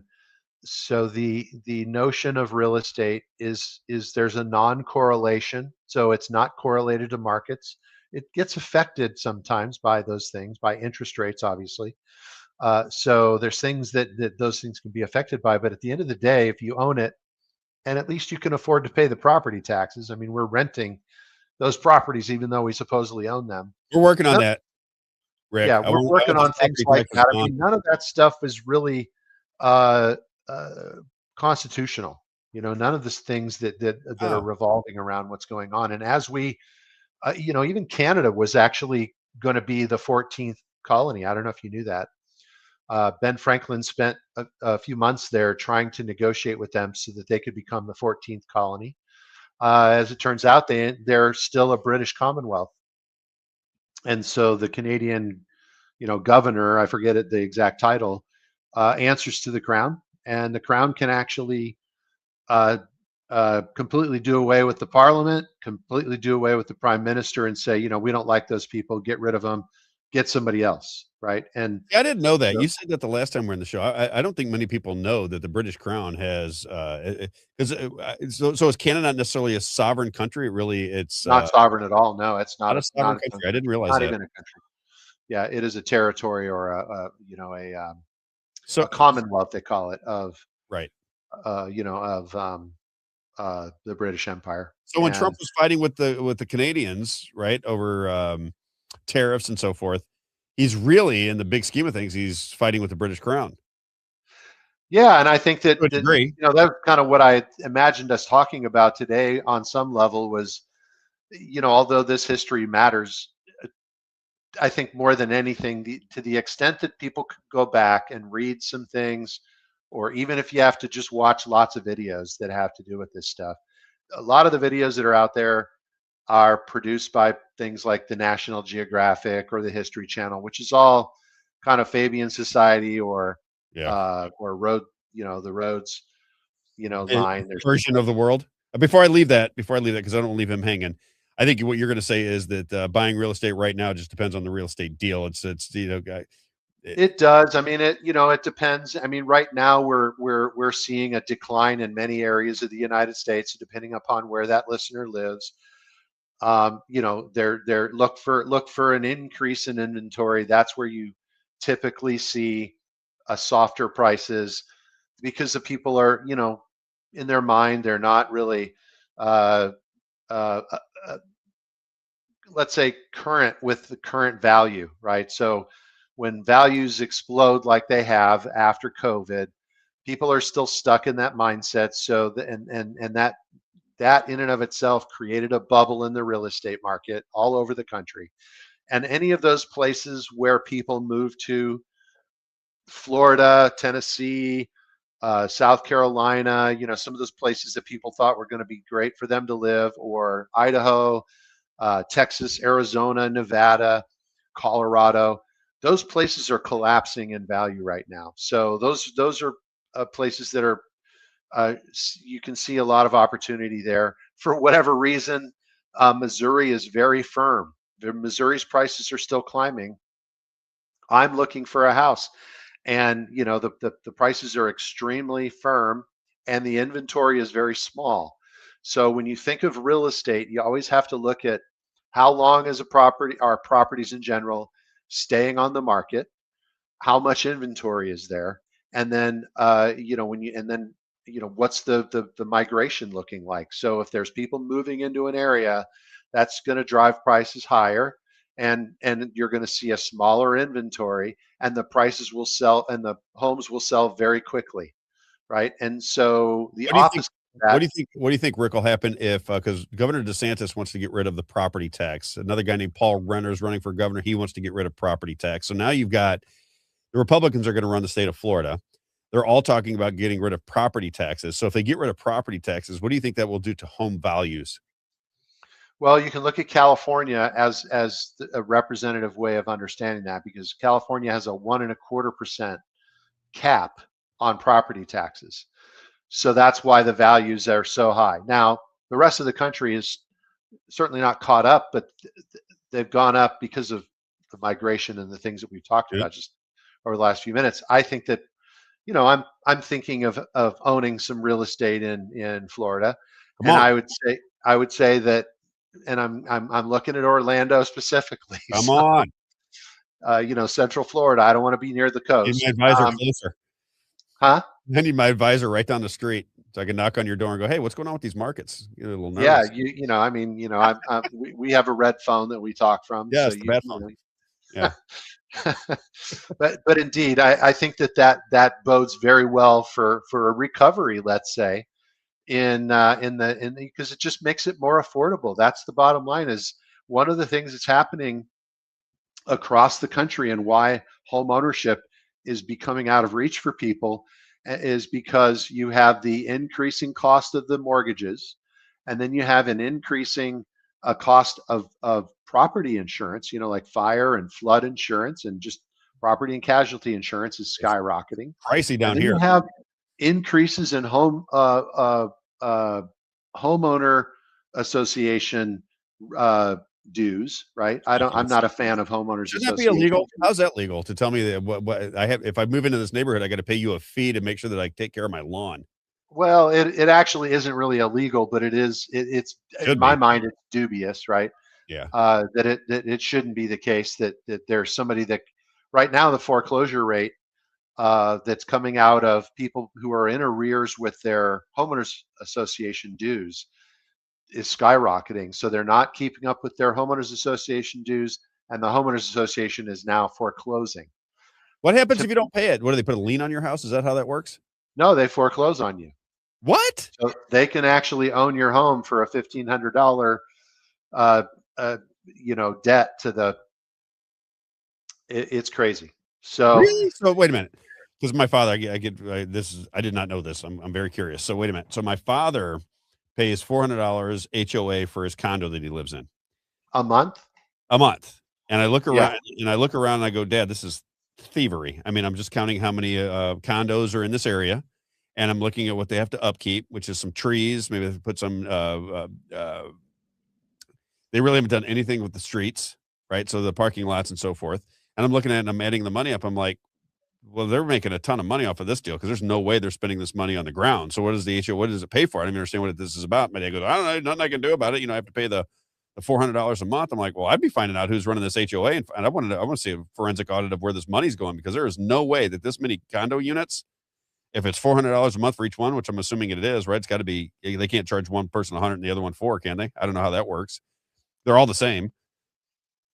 so the notion of real estate is there's a non-correlation, so it's not correlated to markets. It gets affected sometimes by those things, by interest rates, obviously. So there's things that those things can be affected by, but at the end of the day, if you own it, and at least you can afford to pay the property taxes. I mean, we're renting those properties even though we supposedly own them. We're working on None, that, Rick. yeah, I we're want working this on things property like taxes that. I gone. mean, none of that stuff is really uh, uh, constitutional. You know, none of the things that are Oh, revolving around what's going on. And as we, you know, even Canada was actually going to be the 14th colony. I don't know if you knew that. Ben Franklin spent a few months there trying to negotiate with them so that they could become the 14th colony. As it turns out, they're still a British Commonwealth, and so the Canadian, you know, governor, I forget the exact title, answers to the crown, and the crown can actually uh, completely do away with the parliament, completely do away with the prime minister, and say, you know, we don't like those people, get rid of them, get somebody else, right? And yeah, I didn't know that. so You said that the last time we're in the show. I don't think many people know that the British Crown has because so is Canada not necessarily a sovereign country? Really, it's not sovereign at all. No, it's not not a sovereign not its own country. I didn't country, realize not that. even a country. Yeah, it is a territory or you know So a commonwealth they call it of right. you know of the British Empire. So when Trump And was fighting with the Canadians, right, over tariffs and so forth, he's really in the big scheme of things, he's fighting with the British Crown yeah, and I think to a that degree. you know that's kind of what I imagined us talking about today on some level was, you know, although this history matters, I think more than anything, to the extent that people could go back and read some things, or even if you have to just watch lots of videos that have to do with this stuff. A lot of the videos that are out there are produced by things like the National Geographic or the History Channel, which is all kind of Fabian Society Yeah. or road, you know, the roads, you know, line. There's Version of the world. Before I leave that, because I don't leave him hanging. I think what you're going to say is that buying real estate right now just depends on the real estate deal. It's you know, it, it does. I mean, it, you know, it depends. I mean, right now we're seeing a decline in many areas of the United States, depending upon where that listener lives. You know, they're look for an increase in inventory. That's where you typically see a softer prices because the people are, you know, in their mind they're not really uh, uh, uh, uh, let's say current with the current value, right? So when values explode like they have after COVID, people are still stuck in that mindset. So and that in and of itself created a bubble in the real estate market all over the country. And any of those places where people move to, Florida, Tennessee, South Carolina, you know, some of those places that people thought were going to be great for them to live, or Idaho, Texas, Arizona, Nevada, Colorado, those places are collapsing in value right now. So those are places that are you can see a lot of opportunity there. For whatever reason, Missouri is very firm. Missouri's prices are still climbing. I'm looking for a house, and you know the prices are extremely firm, and the inventory is very small. So when you think of real estate, you always have to look at how long is a property, our properties in general, staying on the market, how much inventory is there, and then you know when you and then you know what's the migration looking like. So if there's people moving into an area, that's going to drive prices higher, and you're going to see a smaller inventory, and the prices will sell and the homes will sell very quickly, right? And so the what do you think? opposite of that. What do you think, Rick, will happen if because Governor DeSantis wants to get rid of the property tax? Another guy named Paul Renner is running for governor. He wants to get rid of property tax. So now you've got the Republicans are going to run the state of Florida. They're all talking about getting rid of property taxes. So if they get rid of property taxes, what do you think that will do to home values? Well, you can look at California as a representative way of understanding that, because California has a 1.25% cap on property taxes. So that's why the values are so high. Now, the rest of the country is certainly not caught up, but they've gone up because of the migration and the things that we've talked Yeah. about just over the last few minutes. I think that, I'm thinking of owning some real estate in Florida, Come and on. I would say that, and I'm looking at Orlando specifically. Come So, on. Central Florida. I don't want to be near the Need my coast. advisor closer. Huh? I need my advisor right down the street so I can knock on your door and go, hey, what's going on with these markets? Get a little Yeah, nervous. we have a red phone that we talk from, Yeah, so it's the bad phone. Yeah. but indeed, I think that bodes very well for a recovery, let's say, in because it just makes it more affordable. That's the bottom line. Is one of the things that's happening across the country and why home ownership is becoming out of reach for people is because you have the increasing cost of the mortgages, and then you have an increasing cost of property insurance, like fire and flood insurance, and just property and casualty insurance is It's skyrocketing. pricey And down then you here. have increases in homeowner association dues, right? I'm not a fan of homeowners Shouldn't that be associations. illegal? How's that legal to tell me that what I have if I move into this neighborhood, I got to pay you a fee to make sure that I take care of my lawn? Well, it actually isn't really illegal, but it's in Should my be. mind it's dubious, right? Yeah. That it shouldn't be the case that there's somebody that right now the foreclosure rate that's coming out of people who are in arrears with their homeowners association dues is skyrocketing. So they're not keeping up with their homeowners association dues, and the homeowners association is now foreclosing. What happens To, if you don't pay it? What do they put a lien on your house? Is that how that works? no, they foreclose on you. What? So they can actually own your home for a $1,500, uh, debt to the. It's crazy. So Really? So wait a minute. Because my father, this is I did not know this. I'm very curious. So wait a minute. So my father pays $400 HOA for his condo that he lives in a month. a month. And I look Yeah. around and I go, Dad, this is thievery. I mean, I'm just counting how many condos are in this area, and I'm looking at what they have to upkeep, which is some trees. Maybe they put some. They really haven't done anything with the streets, right? So the parking lots and so forth. And I'm looking at it and I'm adding the money up. I'm like, well, they're making a ton of money off of this deal because there's no way they're spending this money on the ground. So what is the HO? What does it pay for? I don't even understand what this is about. My dad goes, I don't know, nothing I can do about it. I have to pay the $400 a month. I'm like, well, I'd be finding out who's running this HOA, and I want to see a forensic audit of where this money's going, because there is no way that this many condo units, if it's $400 a month for each one, which I'm assuming it is, right? It's got to be. They can't charge one person 100 and the other one 4, can they? I don't know how that works. They're all the same.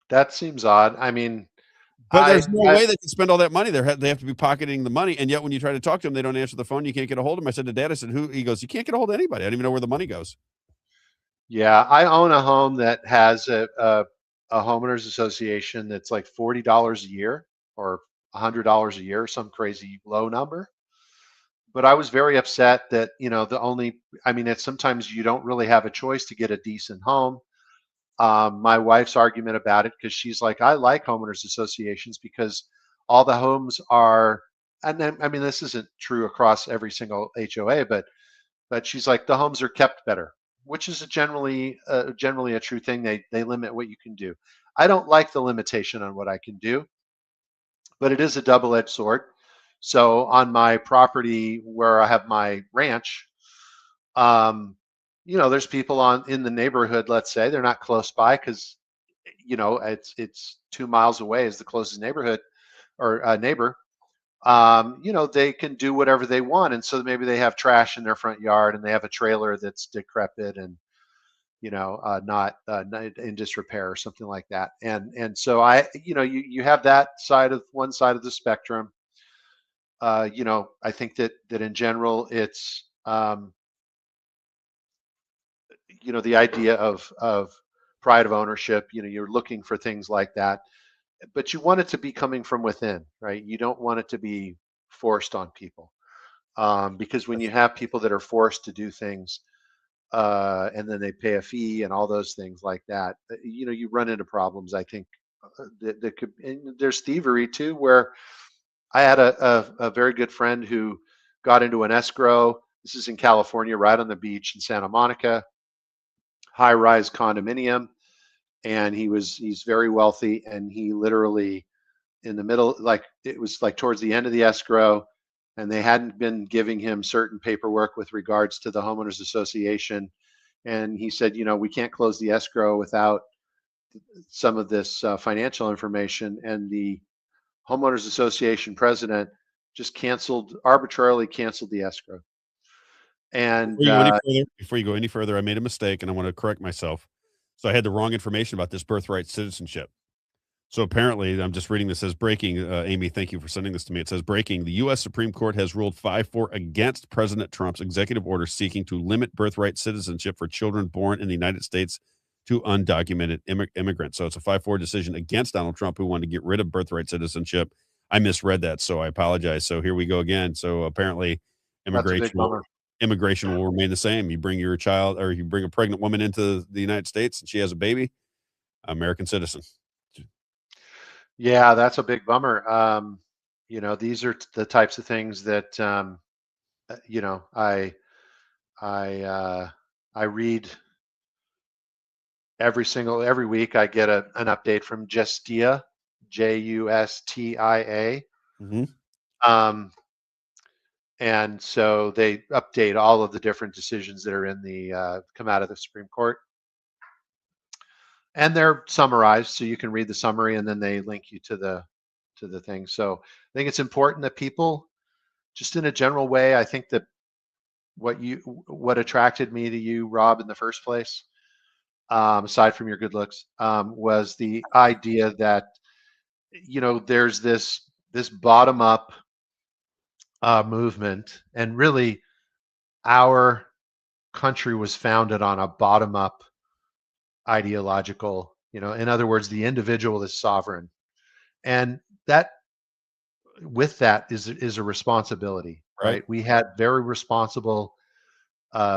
That seems odd. I mean, but there's no way they can spend all that money. They have to be pocketing the money, and yet when you try to talk to them, they don't answer the phone. You can't get a hold of them. I said to Dad, I said, who? He goes, you can't get a hold of anybody. I don't even know where the money goes. Yeah, I own a home that has a homeowners association that's like $40 a year or $100 a year, some crazy low number. But I was very upset that it's sometimes you don't really have a choice to get a decent home. My wife's argument about it, because she's like, I like homeowners associations because all the homes are, and then, I mean, this isn't true across every single HOA, but she's like, the homes are kept better, which is generally a true thing. They limit what you can do. I don't like the limitation on what I can do, but it is a double-edged sword. So on my property where I have my ranch, there's people in the neighborhood. Let's say they're not close by because it's 2 miles away is the closest neighborhood or neighbor. They can do whatever they want. And so maybe they have trash in their front yard and they have a trailer that's decrepit and, not in disrepair or something like that. And so you have that side of one side of the spectrum. I think that in general, it's, the idea of pride of ownership, you're looking for things like that, but you want it to be coming from within, right? You don't want it to be forced on people, because when you have people that are forced to do things, and then they pay a fee and all those things like that, you run into problems. I think that could, and there's thievery too, where I had a very good friend who got into an escrow. This is in California, right on the beach in Santa Monica, high-rise condominium. and he's very wealthy, and he literally, in the middle, like it was like towards the end of the escrow, and they hadn't been giving him certain paperwork with regards to the homeowners association, and he said, we can't close the escrow without some of this financial information, and the homeowners association president just arbitrarily canceled the escrow. And Before you go any further, I made a mistake and I want to correct myself. So I had the wrong information about this birthright citizenship. So apparently, I'm just reading this as breaking. Amy, thank you for sending this to me. It says breaking. The U.S. Supreme Court has ruled 5-4 against President Trump's executive order seeking to limit birthright citizenship for children born in the United States to undocumented immigrants. So it's a 5-4 decision against Donald Trump, who wanted to get rid of birthright citizenship. I misread that, so I apologize. So here we go again. So apparently, immigration will remain the same. You bring your child, or you bring a pregnant woman into the United States and she has a baby, American citizen. Yeah, that's a big bummer. These are the types of things that I read every week. I get an update from Justia, Justia. Mm-hmm. And so they update all of the different decisions that are in the come out of the Supreme Court, and they're summarized, so you can read the summary, and then they link you to the thing. So I think it's important that people, just in a general way, I think that what attracted me to you, Rob, in the first place, aside from your good looks, was the idea that there's this bottom up movement, and really our country was founded on a bottom up ideological, in other words, the individual is sovereign, and that with that is a responsibility, right? We had very responsible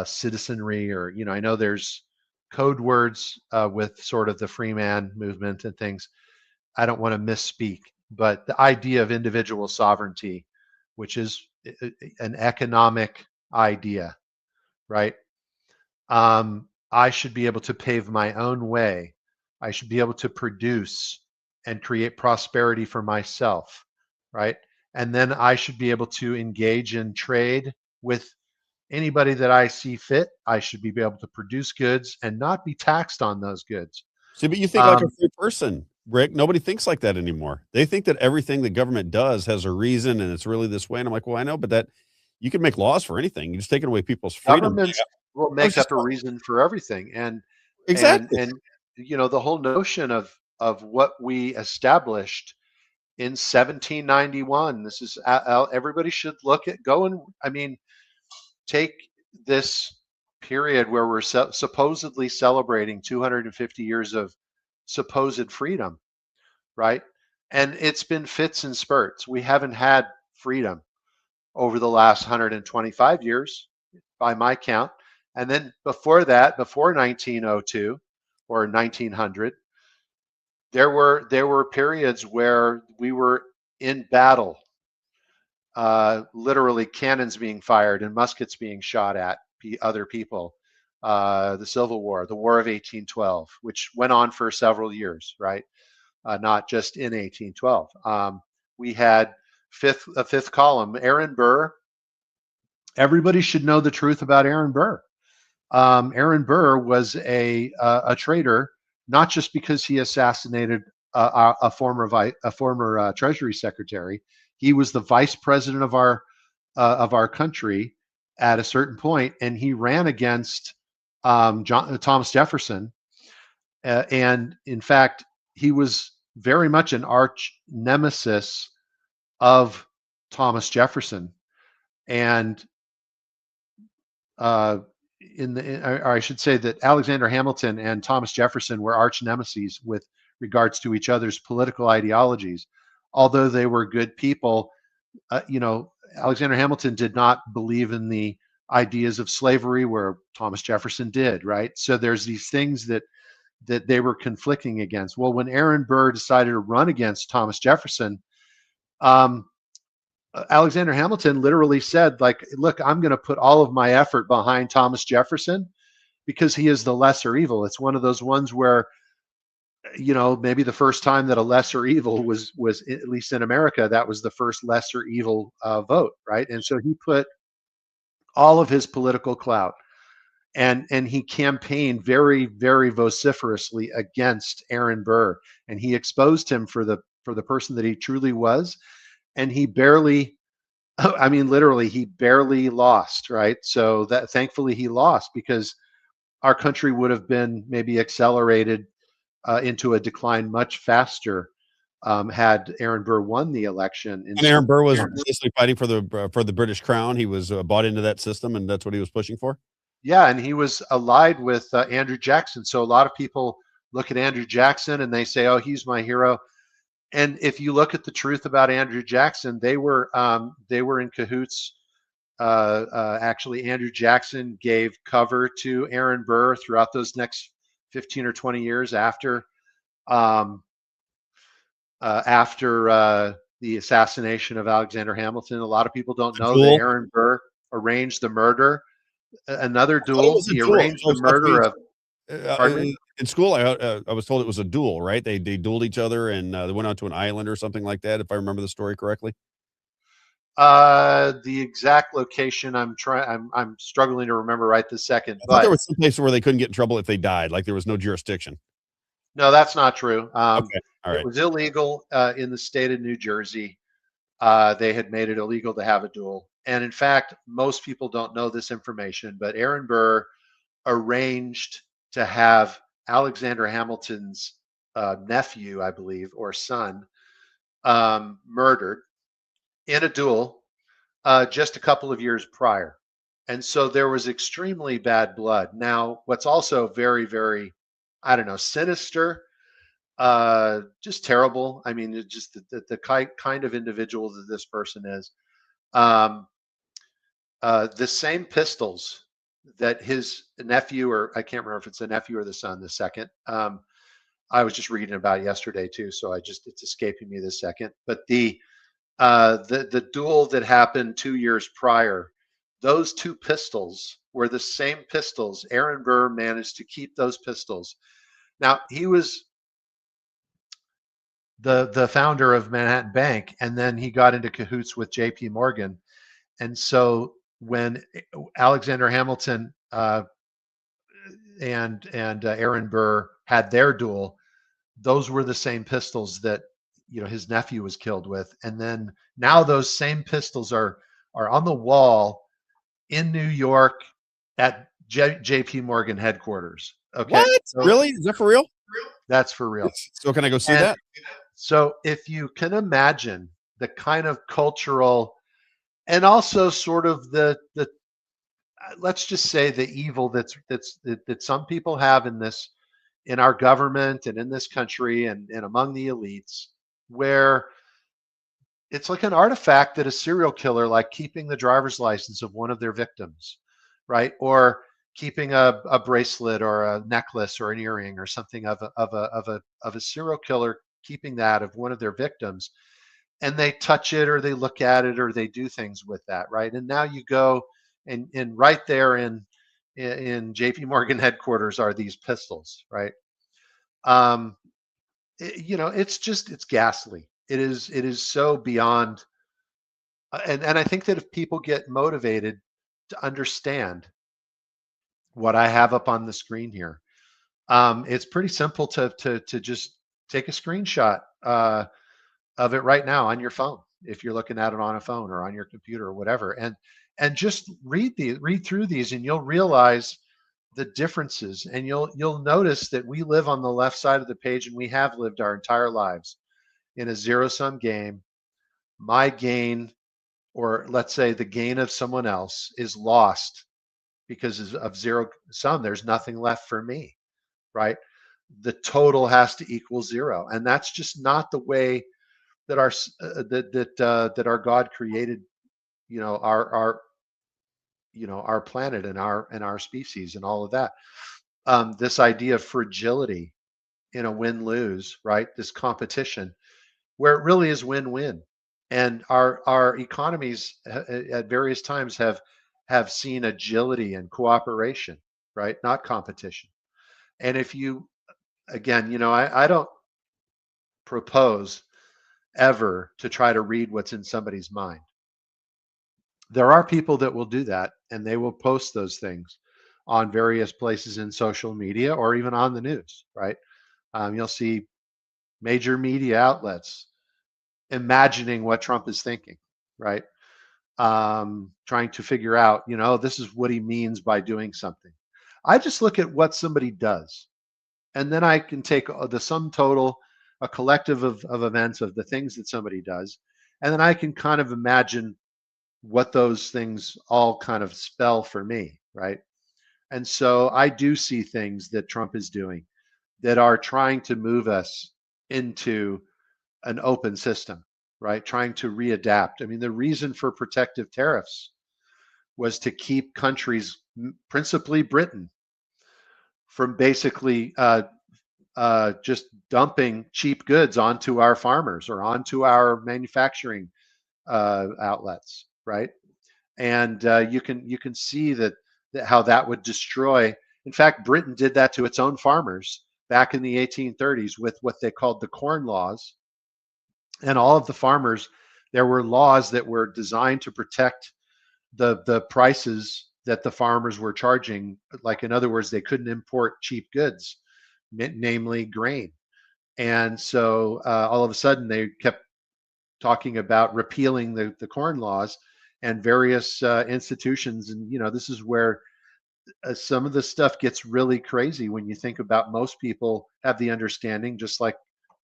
citizenry, or I know there's code words with sort of the free man movement and things. I don't want to misspeak, but the idea of individual sovereignty, which is an economic idea, right? I should be able to pave my own way. I should be able to produce and create prosperity for myself, right? And then I should be able to engage in trade with anybody that I see fit. I should be able to produce goods and not be taxed on those goods. See, but you think like a free person, Rick. Nobody thinks like that anymore. They think that everything the government does has a reason and it's really this way. And I'm like, well, I know, but that you can make laws for anything. You're just taking away people's freedom. Governments will make up a reason for everything. And exactly. And the whole notion of what we established in 1791. This is everybody should take this period where we're supposedly celebrating 250 years of supposed freedom, right? And it's been fits and spurts. We haven't had freedom over the last 125 years, by my count. And then before that, before 1902 or 1900, there were periods where we were in battle, literally cannons being fired and muskets being shot at other people. The Civil War, the War of 1812, which went on for several years, right? Not just in 1812. We had a fifth column, Aaron Burr. Everybody should know the truth about Aaron Burr. Aaron Burr was a traitor, not just because he assassinated a former Treasury Secretary. He was the vice president of our country at a certain point, and he ran against Thomas Jefferson. And in fact, he was very much an arch nemesis of Thomas Jefferson. And I should say that Alexander Hamilton and Thomas Jefferson were arch nemeses with regards to each other's political ideologies. Although they were good people, Alexander Hamilton did not believe in the ideas of slavery, where Thomas Jefferson did, right? So there's these things that they were conflicting against. Well, when Aaron Burr decided to run against Thomas Jefferson, Alexander Hamilton literally said, like, look, I'm going to put all of my effort behind Thomas Jefferson because he is the lesser evil. It's one of those ones where maybe the first time that a lesser evil was at least in America, that was the first lesser evil vote, right? And so he put all of his political clout, and he campaigned very, very vociferously against Aaron Burr, and he exposed him for the person that he truly was, and he barely, I mean, literally, he barely lost, right? So that thankfully he lost, because our country would have been maybe accelerated into a decline much faster had Aaron Burr won the election. And Aaron Burr was basically fighting for the British crown. He was bought into that system, and that's what he was pushing for. Yeah, and he was allied with Andrew Jackson. So a lot of people look at Andrew Jackson and they say, "Oh, he's my hero." And if you look at the truth about Andrew Jackson, they were in cahoots. Actually, Andrew Jackson gave cover to Aaron Burr throughout those next 15 or 20 years um, after the assassination of Alexander Hamilton. A lot of people don't know that Aaron Burr arranged the murder. Another duel. He arranged the murder of. In school, I was told it was a duel, right? They dueled each other, and they went out to an island or something like that, if I remember the story correctly. The exact location, I'm struggling to remember right this second. I thought there was some place where they couldn't get in trouble if they died, like there was no jurisdiction. No, that's not true. Okay, all right. It was illegal in the state of New Jersey. They had made it illegal to have a duel, and in fact, most people don't know this information, but Aaron Burr arranged to have Alexander Hamilton's nephew, I believe, or son, murdered in a duel just a couple of years prior. And so there was extremely bad blood. Now, what's also very, very, I don't know, sinister, just terrible. I mean, just the kind of individual that this person is. The same pistols that his nephew, or I can't remember if it's the nephew or the son, the second. I was just reading about it yesterday too, so it's escaping me this second. But the duel that happened 2 years prior, those two pistols were the same pistols. Aaron Burr managed to keep those pistols. Now, he was the founder of Manhattan Bank, and then he got into cahoots with J.P. Morgan. And so when Alexander Hamilton and Aaron Burr had their duel, those were the same pistols that his nephew was killed with. And then now those same pistols are on the wall in New York at J.P. Morgan headquarters. Okay, what? So, really? Is that for real? That's for real. So can I go see that? So if you can imagine the kind of cultural, and also sort of the let's just say the evil that some people have in our government and in this country and among the elites, where it's like an artifact that a serial killer, like keeping the driver's license of one of their victims, right? Or keeping a bracelet or a necklace or an earring or something of a serial killer, keeping that of one of their victims, and they touch it or they look at it or they do things with that, right? And now you go and right there in JP Morgan headquarters are these pistols, right? It's ghastly. It is so beyond, and I think that if people get motivated to understand what I have up on the screen here, it's pretty simple to just take a screenshot of it right now on your phone, if you're looking at it on a phone or on your computer or whatever, and just read through these, and you'll realize the differences, and you'll notice that we live on the left side of the page, and we have lived our entire lives in a zero-sum game. My gain, or let's say the gain of someone else, is lost because of zero sum. There's nothing left for me, right? The total has to equal zero, and that's just not the way that our God created, our planet and our species and all of that. This idea of fragility in a win-lose, right? This competition, where it really is win-win, and our economies at various times have seen agility and cooperation, right? Not competition. And if you again, I don't propose ever to try to read what's in somebody's mind. There are people that will do that, and they will post those things on various places in social media or even on the news, right? You'll see major media outlets imagining what Trump is thinking, right? Trying to figure out, this is what he means by doing something. I just look at what somebody does, and then I can take the sum total, a collective of events of the things that somebody does, and then I can kind of imagine what those things all kind of spell for me, right? And so I do see things that Trump is doing that are trying to move us into an open system, right? Trying to readapt. I mean, the reason for protective tariffs was to keep countries, principally Britain, from basically just dumping cheap goods onto our farmers or onto our manufacturing outlets, right? And you can see that how that would destroy. In fact, Britain did that to its own farmers back in the 1830s with what they called the Corn Laws. And all of the farmers, there were laws that were designed to protect the prices that the farmers were charging. Like, in other words, they couldn't import cheap goods, namely grain. And so all of a sudden they kept talking about repealing the Corn Laws and various institutions. And, this is where some of the stuff gets really crazy when you think about most people have the understanding, just like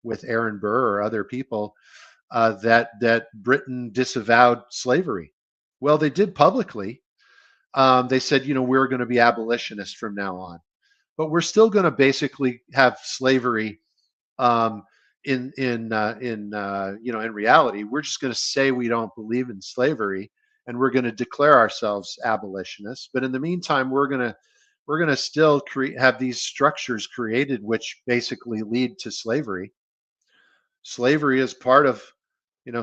with Aaron Burr or other people, that Britain disavowed slavery. Well, they did publicly. They said, we're going to be abolitionists from now on, but we're still going to basically have slavery. In reality, we're just going to say we don't believe in slavery, and we're going to declare ourselves abolitionists. But in the meantime, we're going to still have these structures created which basically lead to slavery. Slavery is part of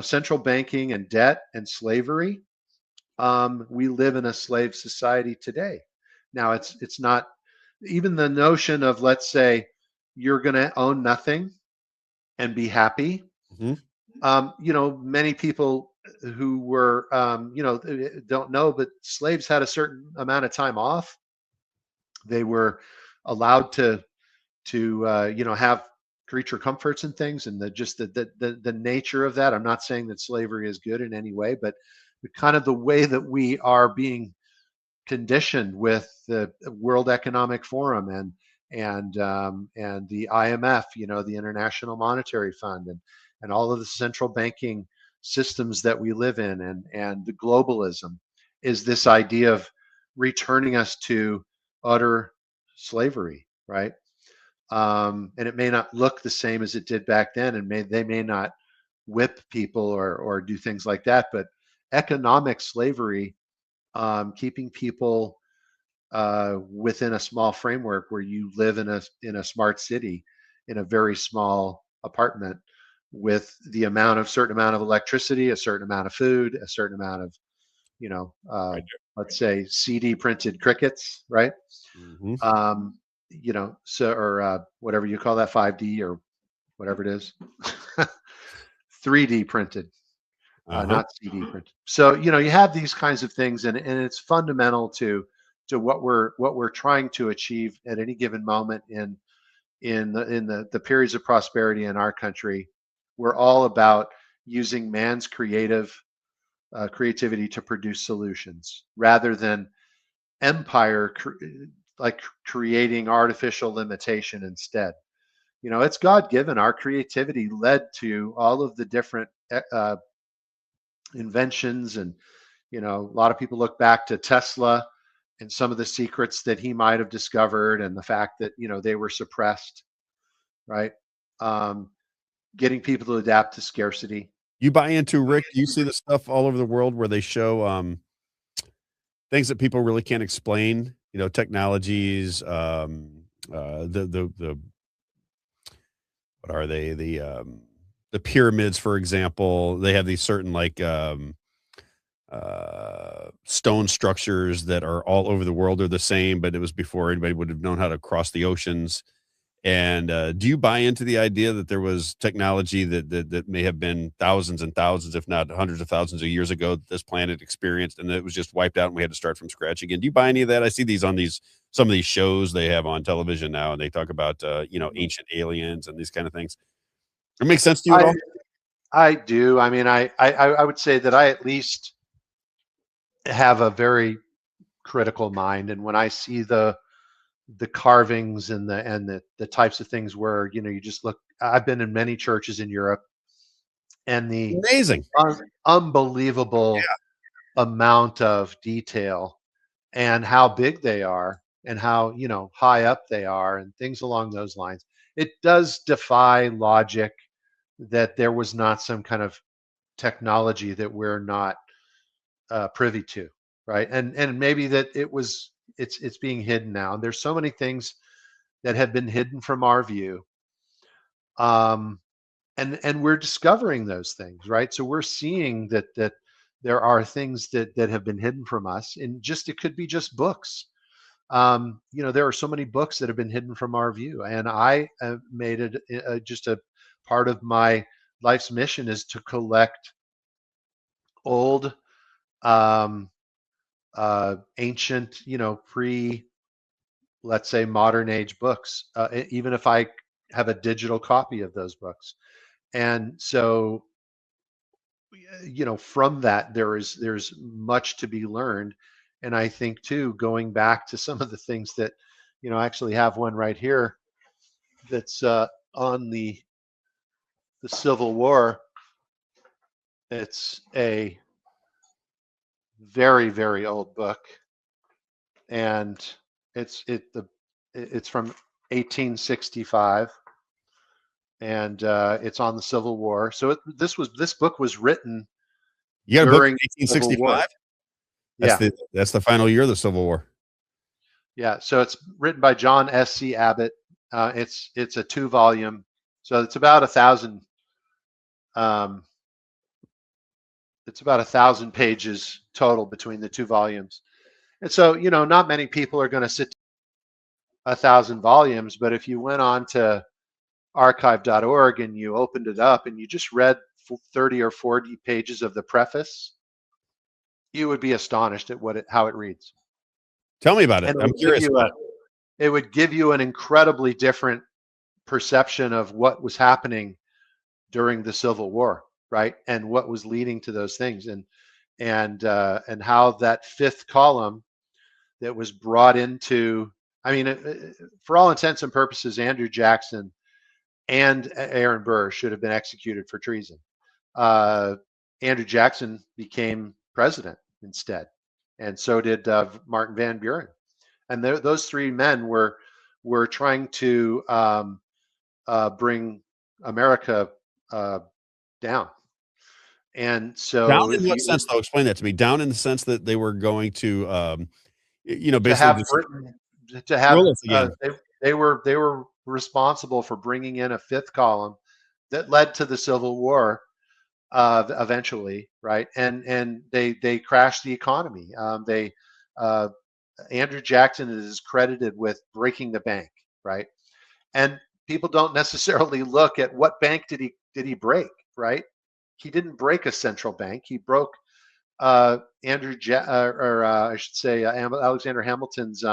central banking and debt and slavery. We live in a slave society today. Now, it's not even the notion of, let's say, you're going to own nothing and be happy. Mm-hmm. Many people who were, don't know, but slaves had a certain amount of time off. They were allowed to have creature comforts and things, and the nature of that. I'm not saying that slavery is good in any way, but kind of the way that we are being conditioned with the World Economic Forum and the IMF, the International Monetary Fund, and all of the central banking systems that we live in, and the globalism, is this idea of returning us to utter slavery, right? And it may not look the same as it did back then, and they may not whip people or do things like that, but economic slavery, keeping people within a small framework where you live in a smart city, in a very small apartment, with the certain amount of electricity, a certain amount of food, a certain amount of let's say CD printed crickets, right? Mm-hmm. Or whatever you call that, 5D or whatever it is, 3D printed. Not CD printed. So you have these kinds of things, and it's fundamental to what we're trying to achieve at any given moment in the periods of prosperity in our country. We're all about using man's creativity to produce solutions, rather than empire creating artificial limitation instead. It's God given. Our creativity led to all of the different inventions, and a lot of people look back to Tesla and some of the secrets that he might have discovered, and the fact that they were suppressed, right? Getting people to adapt to scarcity. You buy into, Rick, you see the stuff all over the world where they show things that people really can't explain, technologies, the what are they, the pyramids, for example. They have these certain stone structures that are all over the world. They're the same, but it was before anybody would have known how to cross the oceans. And do you buy into the idea that there was technology that may have been thousands and thousands, if not hundreds of thousands of years ago, that this planet experienced, and it was just wiped out, and we had to start from scratch again? Do you buy any of that? I see these on some of these shows they have on television now, and they talk about ancient aliens and these kind of things. It makes sense to you at all? I do. I mean, I would say that I at least have a very critical mind, and when I see the carvings and the types of things where you just look. I've been in many churches in Europe, and the Amazing. unbelievable amount of detail and how big they are and how high up they are and things along those lines. It does defy logic that there was not some kind of technology that we're not privy to, right? And maybe that it's being hidden now. There's so many things that have been hidden from our view, and we're discovering those things, right? So we're seeing that there are things that have been hidden from us, and just it could be just books. There are so many books that have been hidden from our view, and I made it just a part of my life's mission is to collect old, um, ancient, let's say modern age books, even if I have a digital copy of those books. And so, from that, there's much to be learned. And I think too, going back to some of the things that, I actually have one right here that's on the Civil War. It's a very, very old book, and it's from 1865, and it's on the Civil War. So this book was written You got a book during in the Civil War. 1865? Yeah, That's the final year of the Civil War. yeah. So it's written by John S.C. Abbott. It's a 2-volume, so it's about 1,000. It's about 1,000 pages total between the 2 volumes. And so, not many people are going to sit 1,000 volumes, but if you went on to archive.org and you opened it up and you just read 30 or 40 pages of the preface, you would be astonished at how it reads. Tell me about it. And I'm curious. it would give you an incredibly different perception of what was happening during the Civil War, right? And what was leading to those things, and how that 5th column that was brought into, I mean, for all intents and purposes, Andrew Jackson and Aaron Burr should have been executed for treason. Andrew Jackson became president instead, and so did Martin Van Buren. And those 3 men were trying to bring America down. And so, Down in what sense, though? Explain that to me. Down in the sense that they were going to, basically to have just Britain, to have rule us again. they were responsible for bringing in a 5th column that led to the Civil War eventually, right? And they crashed the economy. Andrew Jackson is credited with breaking the bank, right? And people don't necessarily look at what bank did he break, right? He didn't break a central bank. He broke I should say Alexander Hamilton's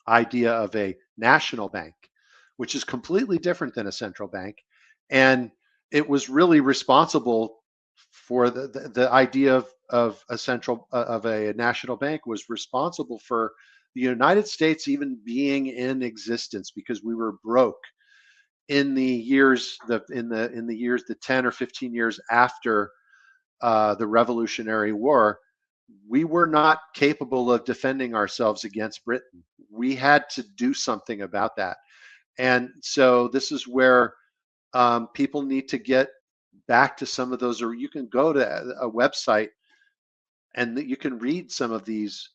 idea of a national bank, which is completely different than a central bank, and it was really responsible for the idea of a national bank was responsible for the United States even being in existence, because we were broke in the years the 10 or 15 years after the Revolutionary War. We were not capable of defending ourselves against Britain. We had to do something about that. And so this is where people need to get back to some of those, or you can go to a website and you can read some of these,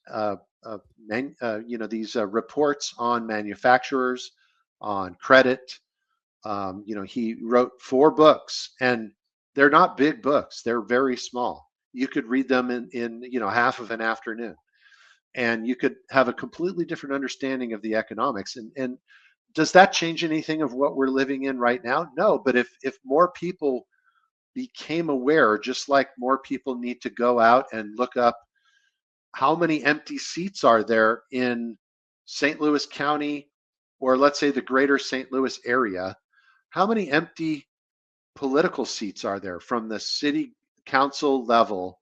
reports on manufacturers, on credit. He wrote 4 books, and they're not big books. They're very small. You could read them in half of an afternoon, and you could have a completely different understanding of the economics. And does that change anything of what we're living in right now? No, but if more people became aware, just like more people need to go out and look up how many empty seats are there in St. Louis County, or let's say the greater St. Louis area, how many empty political seats are there from the city council level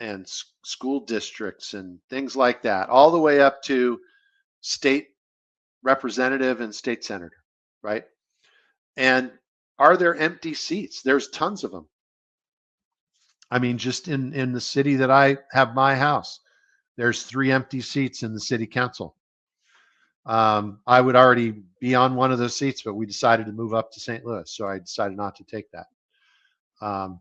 and school districts and things like that, all the way up to state representative and state senator, right? And are there empty seats? There's tons of them. I mean, just in the city that I have my house, there's 3 empty seats in the city council. I would already be on one of those seats, but we decided to move up to St. Louis, so I decided not to take that.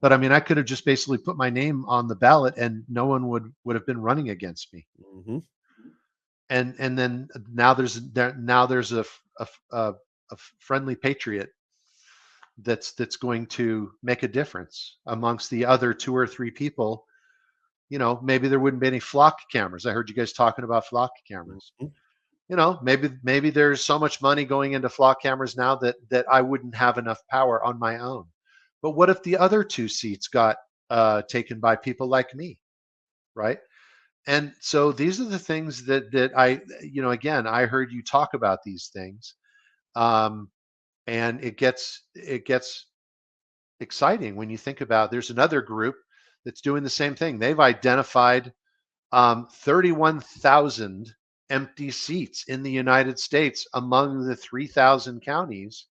But I mean, I could have just basically put my name on the ballot, and no one would have been running against me. Mm-hmm. And then now there's a friendly patriot that's going to make a difference amongst the other 2 or 3 people. You know, maybe there wouldn't be any flock cameras. I heard you guys talking about flock cameras. Mm-hmm. You know, maybe there's so much money going into flock cameras now that I wouldn't have enough power on my own. But what if the other 2 seats got taken by people like me, right? And so these are the things that I, you know, again, I heard you talk about these things, and it gets exciting when you think about. There's another group that's doing the same thing. They've identified 31,000 empty seats in the United States among the 3,000 counties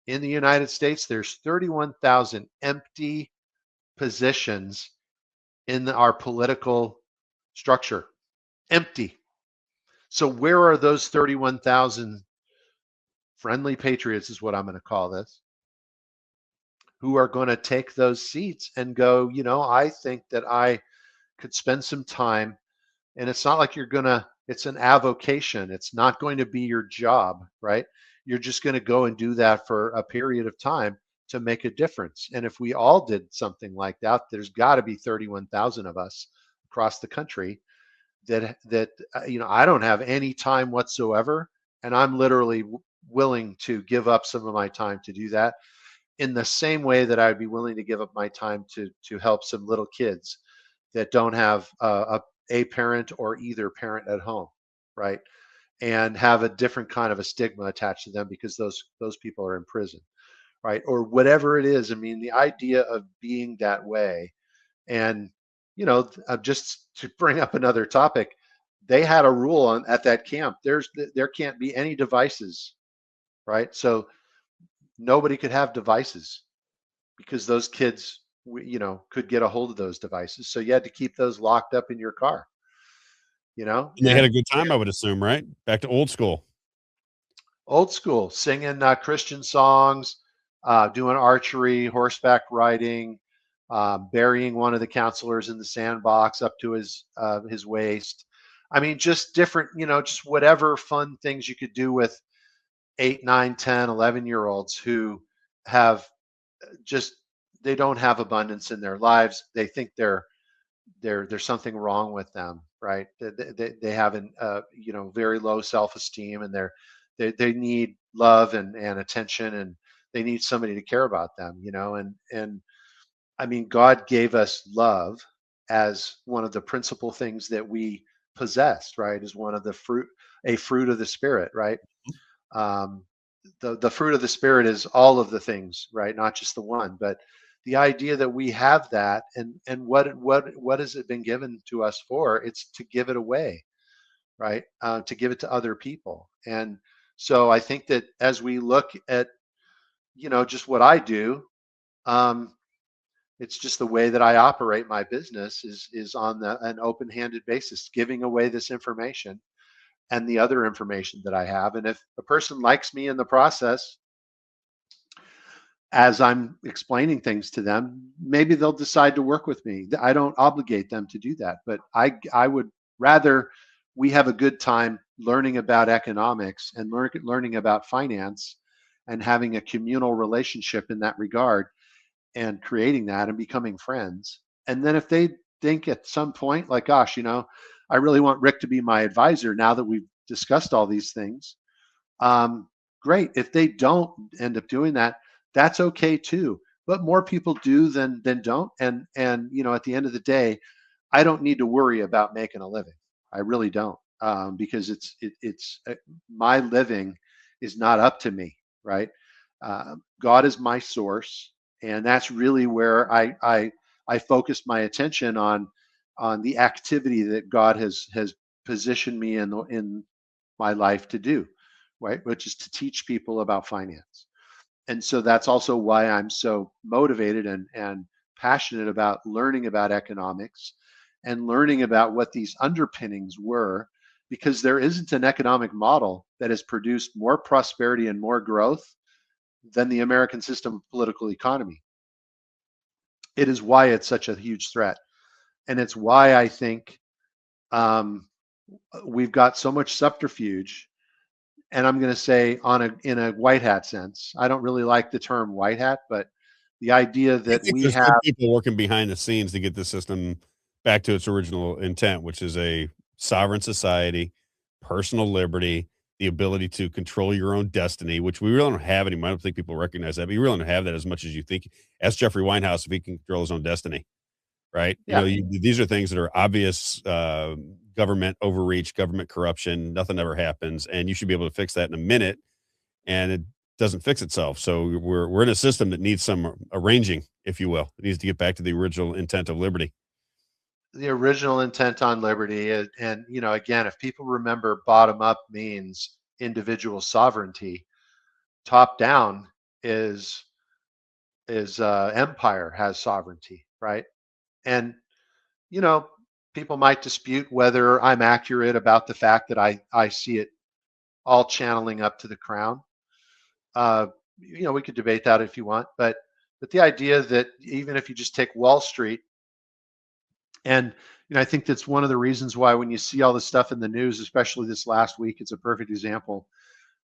in the United States. There's 31,000 empty positions in our political structure. Empty. So where are those 31,000 friendly patriots, is what I'm going to call this, who are going to take those seats and go, you know, I think that I could spend some time. And it's not like it's an avocation. It's not going to be your job, right? You're just going to go and do that for a period of time to make a difference. And if we all did something like that, there's got to be 31,000 of us across the country that you know, I don't have any time whatsoever, and I'm literally willing to give up some of my time to do that, in the same way that I'd be willing to give up my time to help some little kids that don't have a parent or either parent at home, right? And have a different kind of a stigma attached to them because those people are in prison, right? Or whatever it is. I mean, the idea of being that way. And, you know, just to bring up another topic, they had a rule at that camp. There can't be any devices, right? So nobody could have devices because those kids, you know, could get a hold of those devices. So you had to keep those locked up in your car, you know. And they had a good time, I would assume, right? Back to old school. Old school, singing Christian songs, doing archery, horseback riding, burying one of the counselors in the sandbox up to his waist. I mean, just different, you know, just whatever fun things you could do with 8, 9, 10, 11-year-olds who have just, they don't have abundance in their lives. They think there's something wrong with them, right? They have an you know, very low self-esteem, and they need love and attention, and they need somebody to care about them, you know. And I mean, God gave us love as one of the principal things that we possessed, right? As one of the a fruit of the Spirit, right? The fruit of the Spirit is all of the things, right? Not just the one, but the idea that we have that, and what has it been given to us for? It's to give it away, right? To give it to other people. And so I think that as we look at, you know, just what I do, it's just the way that I operate my business is on an open-handed basis, giving away this information and the other information that I have. And if a person likes me in the process, as I'm explaining things to them, maybe they'll decide to work with me. I don't obligate them to do that, but I would rather we have a good time learning about economics and learning about finance and having a communal relationship in that regard and creating that and becoming friends. And then if they think at some point, like, gosh, you know, I really want Rick to be my advisor now that we've discussed all these things, great. If they don't end up doing that, that's okay too. But more people do than don't. And you know, at the end of the day, I don't need to worry about making a living. I really don't, because my living is not up to me, right? God is my source, and that's really where I focus my attention on the activity that God has positioned me in my life to do, right? Which is to teach people about finance. And so that's also why I'm so motivated and passionate about learning about economics and learning about what these underpinnings were, because there isn't an economic model that has produced more prosperity and more growth than the American system of political economy. It is why it's such a huge threat. And it's why I think um, we've got so much subterfuge. And I'm going to say in a white hat sense. I don't really like the term white hat, but the idea I that think we there's have, good people working behind the scenes to get the system back to its original intent, which is a sovereign society, personal liberty, the ability to control your own destiny, which we really don't have anymore. I don't think people recognize that, but you really don't have that as much as you think. Ask Jeffrey Winehouse if he can control his own destiny, right? You yeah, know, these are things that are obvious government overreach, government corruption. Nothing ever happens, and you should be able to fix that in a minute. And it doesn't fix itself. So we're in a system that needs some arranging, if you will. It needs to get back to the original intent of liberty. the original intent on liberty. And, you know, again, if people remember, bottom up means individual sovereignty. Top down is empire has sovereignty, right? And you know, people might dispute whether I'm accurate about the fact that I see it all channeling up to the crown. Uh, you know, we could debate that if you want, but the idea that even if you just take Wall Street, and you know, I think that's one of the reasons why when you see all this stuff in the news, especially this last week, it's a perfect example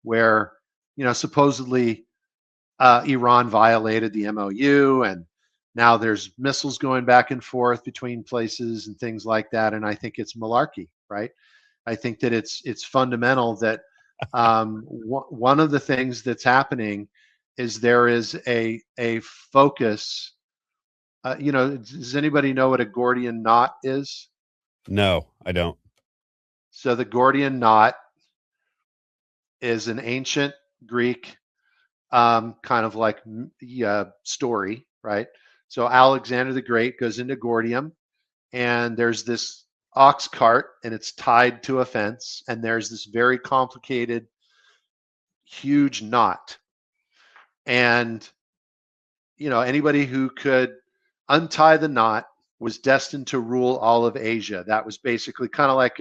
where you know supposedly Iran violated the MOU, and now there's missiles going back and forth between places and things like that. And I think it's malarkey, right? I think that it's fundamental that one of the things that's happening is there is a focus. You know, does anybody know what a Gordian knot is? No, I don't. So the Gordian knot is an ancient Greek kind of like story, right? So Alexander the Great goes into Gordium, and there's this ox cart, and it's tied to a fence, and there's this very complicated, huge knot. And you know, anybody who could untie the knot was destined to rule all of Asia. That was basically kind of like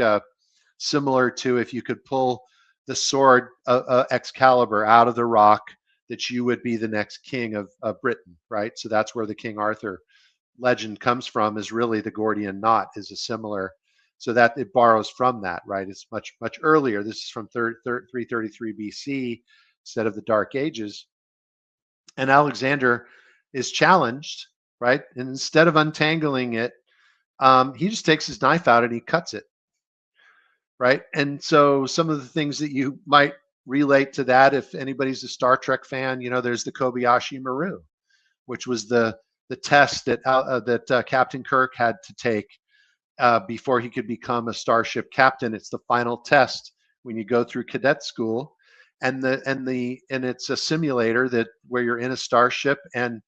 similar to if you could pull the sword Excalibur out of the rock, that you would be the next king of Britain, right? So that's where the King Arthur legend comes from, is really the Gordian knot is a similar, so that it borrows from that, right? It's much earlier. This is from 333 BC instead of the Dark Ages. And Alexander is challenged, right? And instead of untangling it, he just takes his knife out and he cuts it, right? And so some of the things that you might relate to that, if anybody's a Star Trek fan, you know, there's the Kobayashi Maru, which was the test that Captain Kirk had to take before he could become a starship captain. It's the final test when you go through cadet school, and it's a simulator that where you're in a starship, and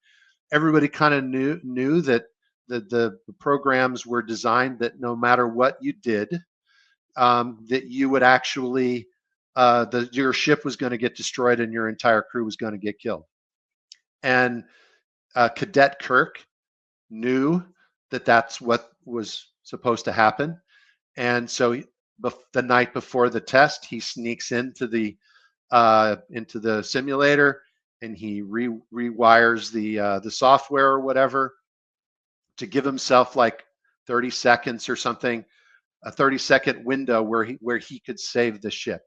everybody kind of knew that the programs were designed that no matter what you did, that you would actually your ship was going to get destroyed and your entire crew was going to get killed. And Cadet Kirk knew that that's what was supposed to happen, and so the night before the test, he sneaks into the simulator, and he rewires the software or whatever to give himself like 30 seconds or something, a 30-second window where he could save the ship,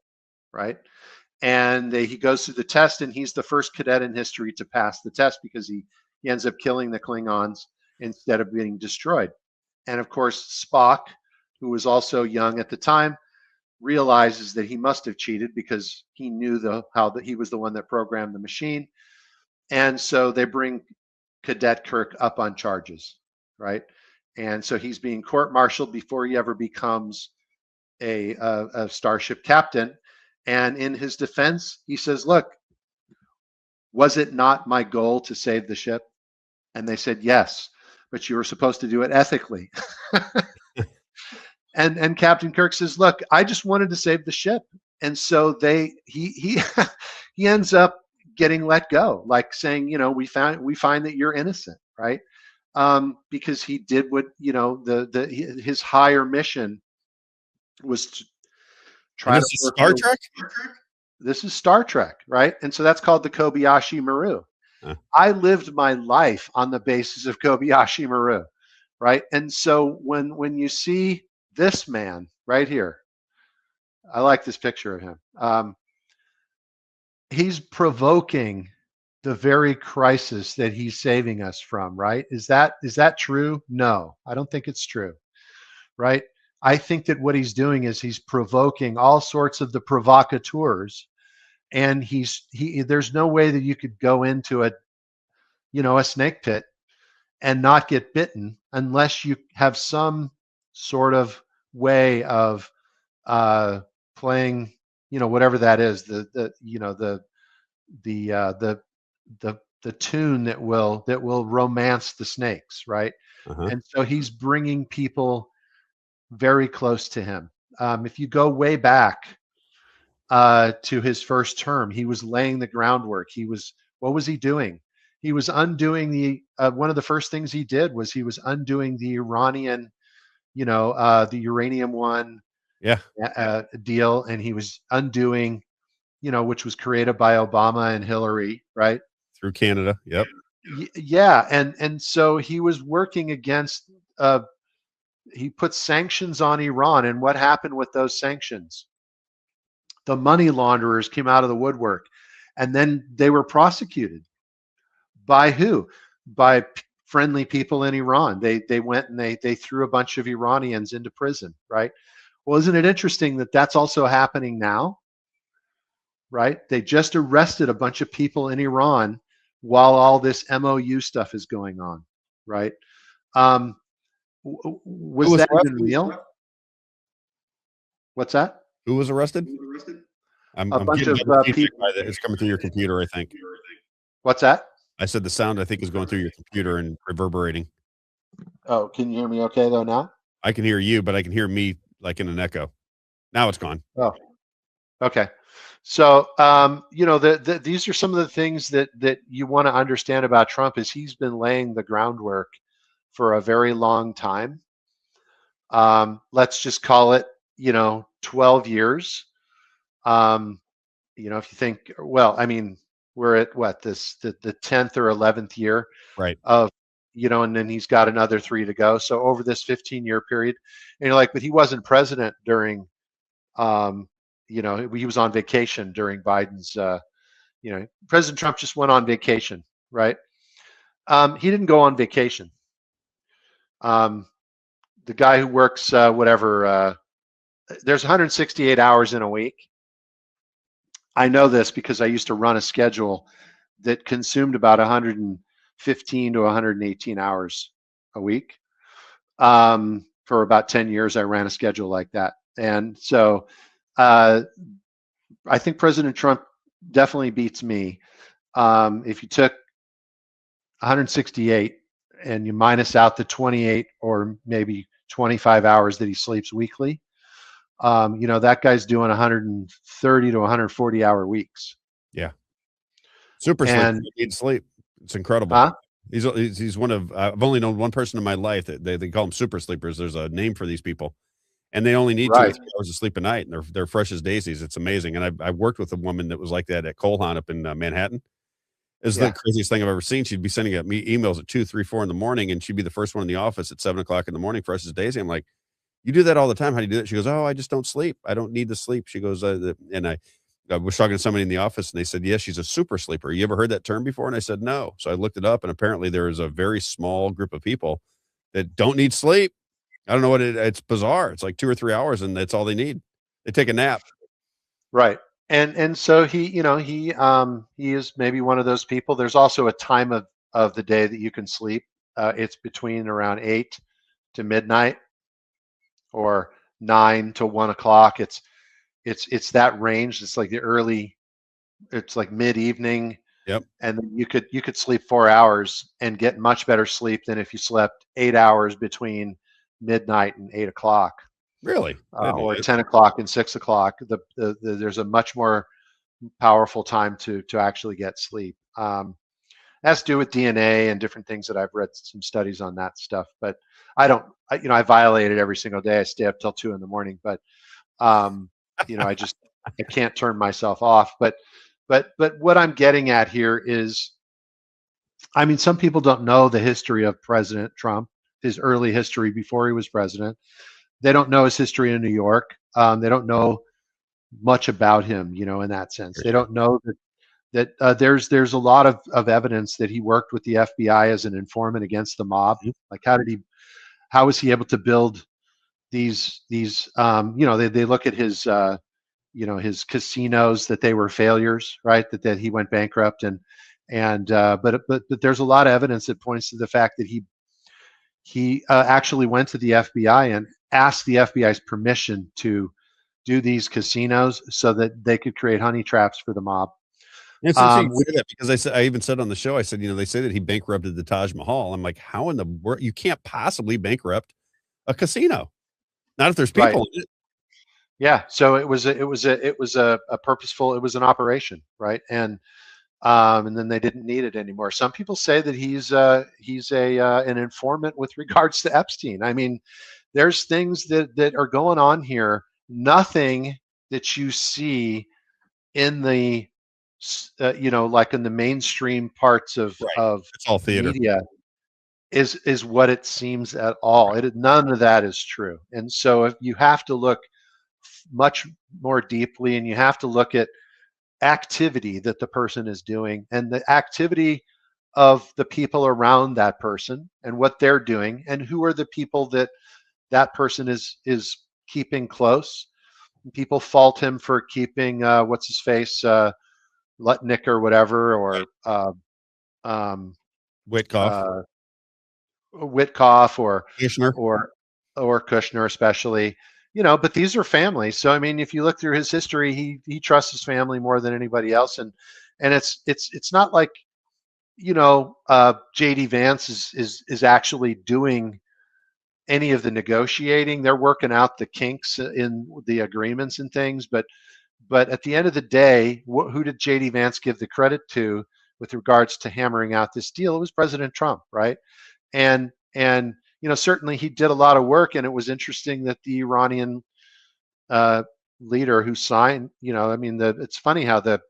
right? And he goes through the test, and he's the first cadet in history to pass the test because he ends up killing the Klingons instead of being destroyed. And of course, Spock, who was also young at the time, realizes that he must have cheated because he knew how he was the one that programmed the machine. And so they bring Cadet Kirk up on charges, right? And so he's being court-martialed before he ever becomes a starship captain. And in his defense, he says, look, was it not my goal to save the ship? And they said, yes, but you were supposed to do it ethically. and Captain Kirk says, look, I just wanted to save the ship. And so he ends up getting let go, like saying, we find that you're innocent, right? Because he did what, his higher mission was to try to work. Star Trek? This is Star Trek, right? And so that's called the Kobayashi Maru. I lived my life on the basis of Kobayashi Maru, right? And so when you see this man right here, I like this picture of him. He's provoking the very crisis that he's saving us from, right? Is that true? No, I don't think it's true, right? I think that what he's doing is he's provoking all sorts of the provocateurs, and there's no way that you could go into a snake pit and not get bitten unless you have some sort of way of playing, whatever that is, the tune that will romance the snakes, right? And so he's bringing people very close to him. If you go way back to his first term, he was laying the groundwork. What was he doing? He was undoing one of the first things he did was he was undoing the Iranian, the uranium one deal, and he was undoing, which was created by Obama and Hillary, right? Through Canada. Yep. Yeah. And so he was working against, he put sanctions on Iran. And what happened with those sanctions? The money launderers came out of the woodwork, and then they were prosecuted. By who? By friendly people in Iran. They went and they threw a bunch of Iranians into prison, right? Well, isn't it interesting that that's also happening now? Right? They just arrested a bunch of people in Iran while all this MOU stuff is going on, right? Was that even real? What's that? Who was arrested? I'm bunch getting of people. It's coming through your computer, I think. What's that? I said the sound, I think, is going through your computer and reverberating. Oh, can you hear me okay though now? I can hear you, but I can hear me like in an echo. Now it's gone. Oh, okay. So, these are some of the things that you want to understand about Trump is he's been laying the groundwork for a very long time. Let's just call it, 12 years. If you think, well, I mean, we're at what, the 10th or 11th year, right? Of, and then he's got another 3 to go. So over this 15-year period, and you're like, but he wasn't president during, he was on vacation during Biden's, President Trump just went on vacation, right? He didn't go on vacation. The guy who works, there's 168 hours in a week. I know this because I used to run a schedule that consumed about 115 to 118 hours a week. For about 10 years, I ran a schedule like that. And so I think President Trump definitely beats me. If you took 168 and you minus out the 28 or maybe 25 hours that he sleeps weekly, that guy's doing 130 to 140 hour weeks. Yeah. Super sleep. He needs sleep. It's incredible. Huh? He's one of, I've only known one person in my life that they call them super sleepers. There's a name for these people, and they only need 2 or 3 hours of sleep a night, and they're fresh as daisies. It's amazing. And I worked with a woman that was like that at Cole Haan up in Manhattan. It's the craziest thing I've ever seen. She'd be sending me emails at 2, 3, 4 in the morning, and she'd be the first one in the office at 7 o'clock in the morning, fresh as daisy. I'm like, you do that all the time. How do you do that? She goes, oh, I just don't sleep. I don't need to sleep. She goes, and I was talking to somebody in the office, and they said, yes, she's a super sleeper. You ever heard that term before? And I said, no. So I looked it up, and apparently there is a very small group of people that don't need sleep. I don't know what it's bizarre. It's like 2 or 3 hours, and that's all they need. They take a nap. Right. And so he is maybe one of those people. There's also a time of the day that you can sleep. It's between around 8 to midnight or 9 to 1 o'clock. It's that range. It's like it's like mid evening. Yep. And then you could sleep 4 hours and get much better sleep than if you slept 8 hours between midnight and 8 o'clock. Really? Or 10 o'clock and 6 o'clock. There's a much more powerful time to actually get sleep. Has to do with DNA and different things that I've read some studies on that stuff. But I violate it every single day. I stay up till 2 in the morning, but I can't turn myself off. But what I'm getting at here is, I mean, some people don't know the history of President Trump, his early history before he was president. They don't know his history in New York. They don't know much about him, in that sense. They don't know that there's a lot of evidence that he worked with the FBI as an informant against the mob. Like, how was he able to build these they look at his his casinos, that they were failures, right? That he went bankrupt, but there's a lot of evidence that points to the fact that he actually went to the FBI and asked the FBI's permission to do these casinos so that they could create honey traps for the mob. It's interesting you say that, because I even said on the show, I said, they say that he bankrupted the Taj Mahal. I'm like, how in the world? You can't possibly bankrupt a casino, not if there's people in it. Yeah, so it was a purposeful, it was an operation, right? And then they didn't need it anymore. Some people say that he's an informant with regards to Epstein. I mean, there's things that are going on here. Nothing that you see in the like in the mainstream parts of It's all theater. media is what it seems at all. None of that is true. And so if you have to look much more deeply, and you have to look at activity that the person is doing, and the activity of the people around that person, and what they're doing, and who are the people that person is keeping close. People fault him for keeping what's his face, Lutnick or whatever, or Witkoff, or Kushner. or Kushner especially. But these are families. So I mean, if you look through his history, he trusts his family more than anybody else, and it's not like JD Vance is actually doing any of the negotiating. They're working out the kinks in the agreements and things, but at the end of the day, who did JD Vance give the credit to with regards to hammering out this deal? It was President Trump, right? And certainly he did a lot of work, and it was interesting that the Iranian leader who signed, it's funny how the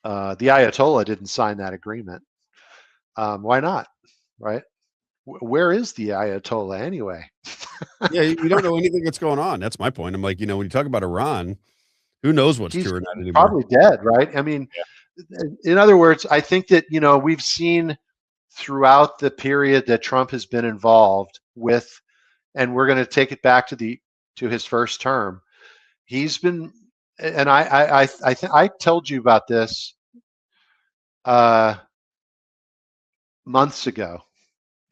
Ayatollah didn't sign that agreement. Why not, right? Where is the Ayatollah anyway? Yeah, you don't know anything that's going on. That's my point. I'm like, when you talk about Iran, who knows what's true or not anymore? Probably dead, right? I mean, in other words, I think that we've seen throughout the period that Trump has been involved with, and we're going to take it back to his first term. He's been, and I told you about this months ago,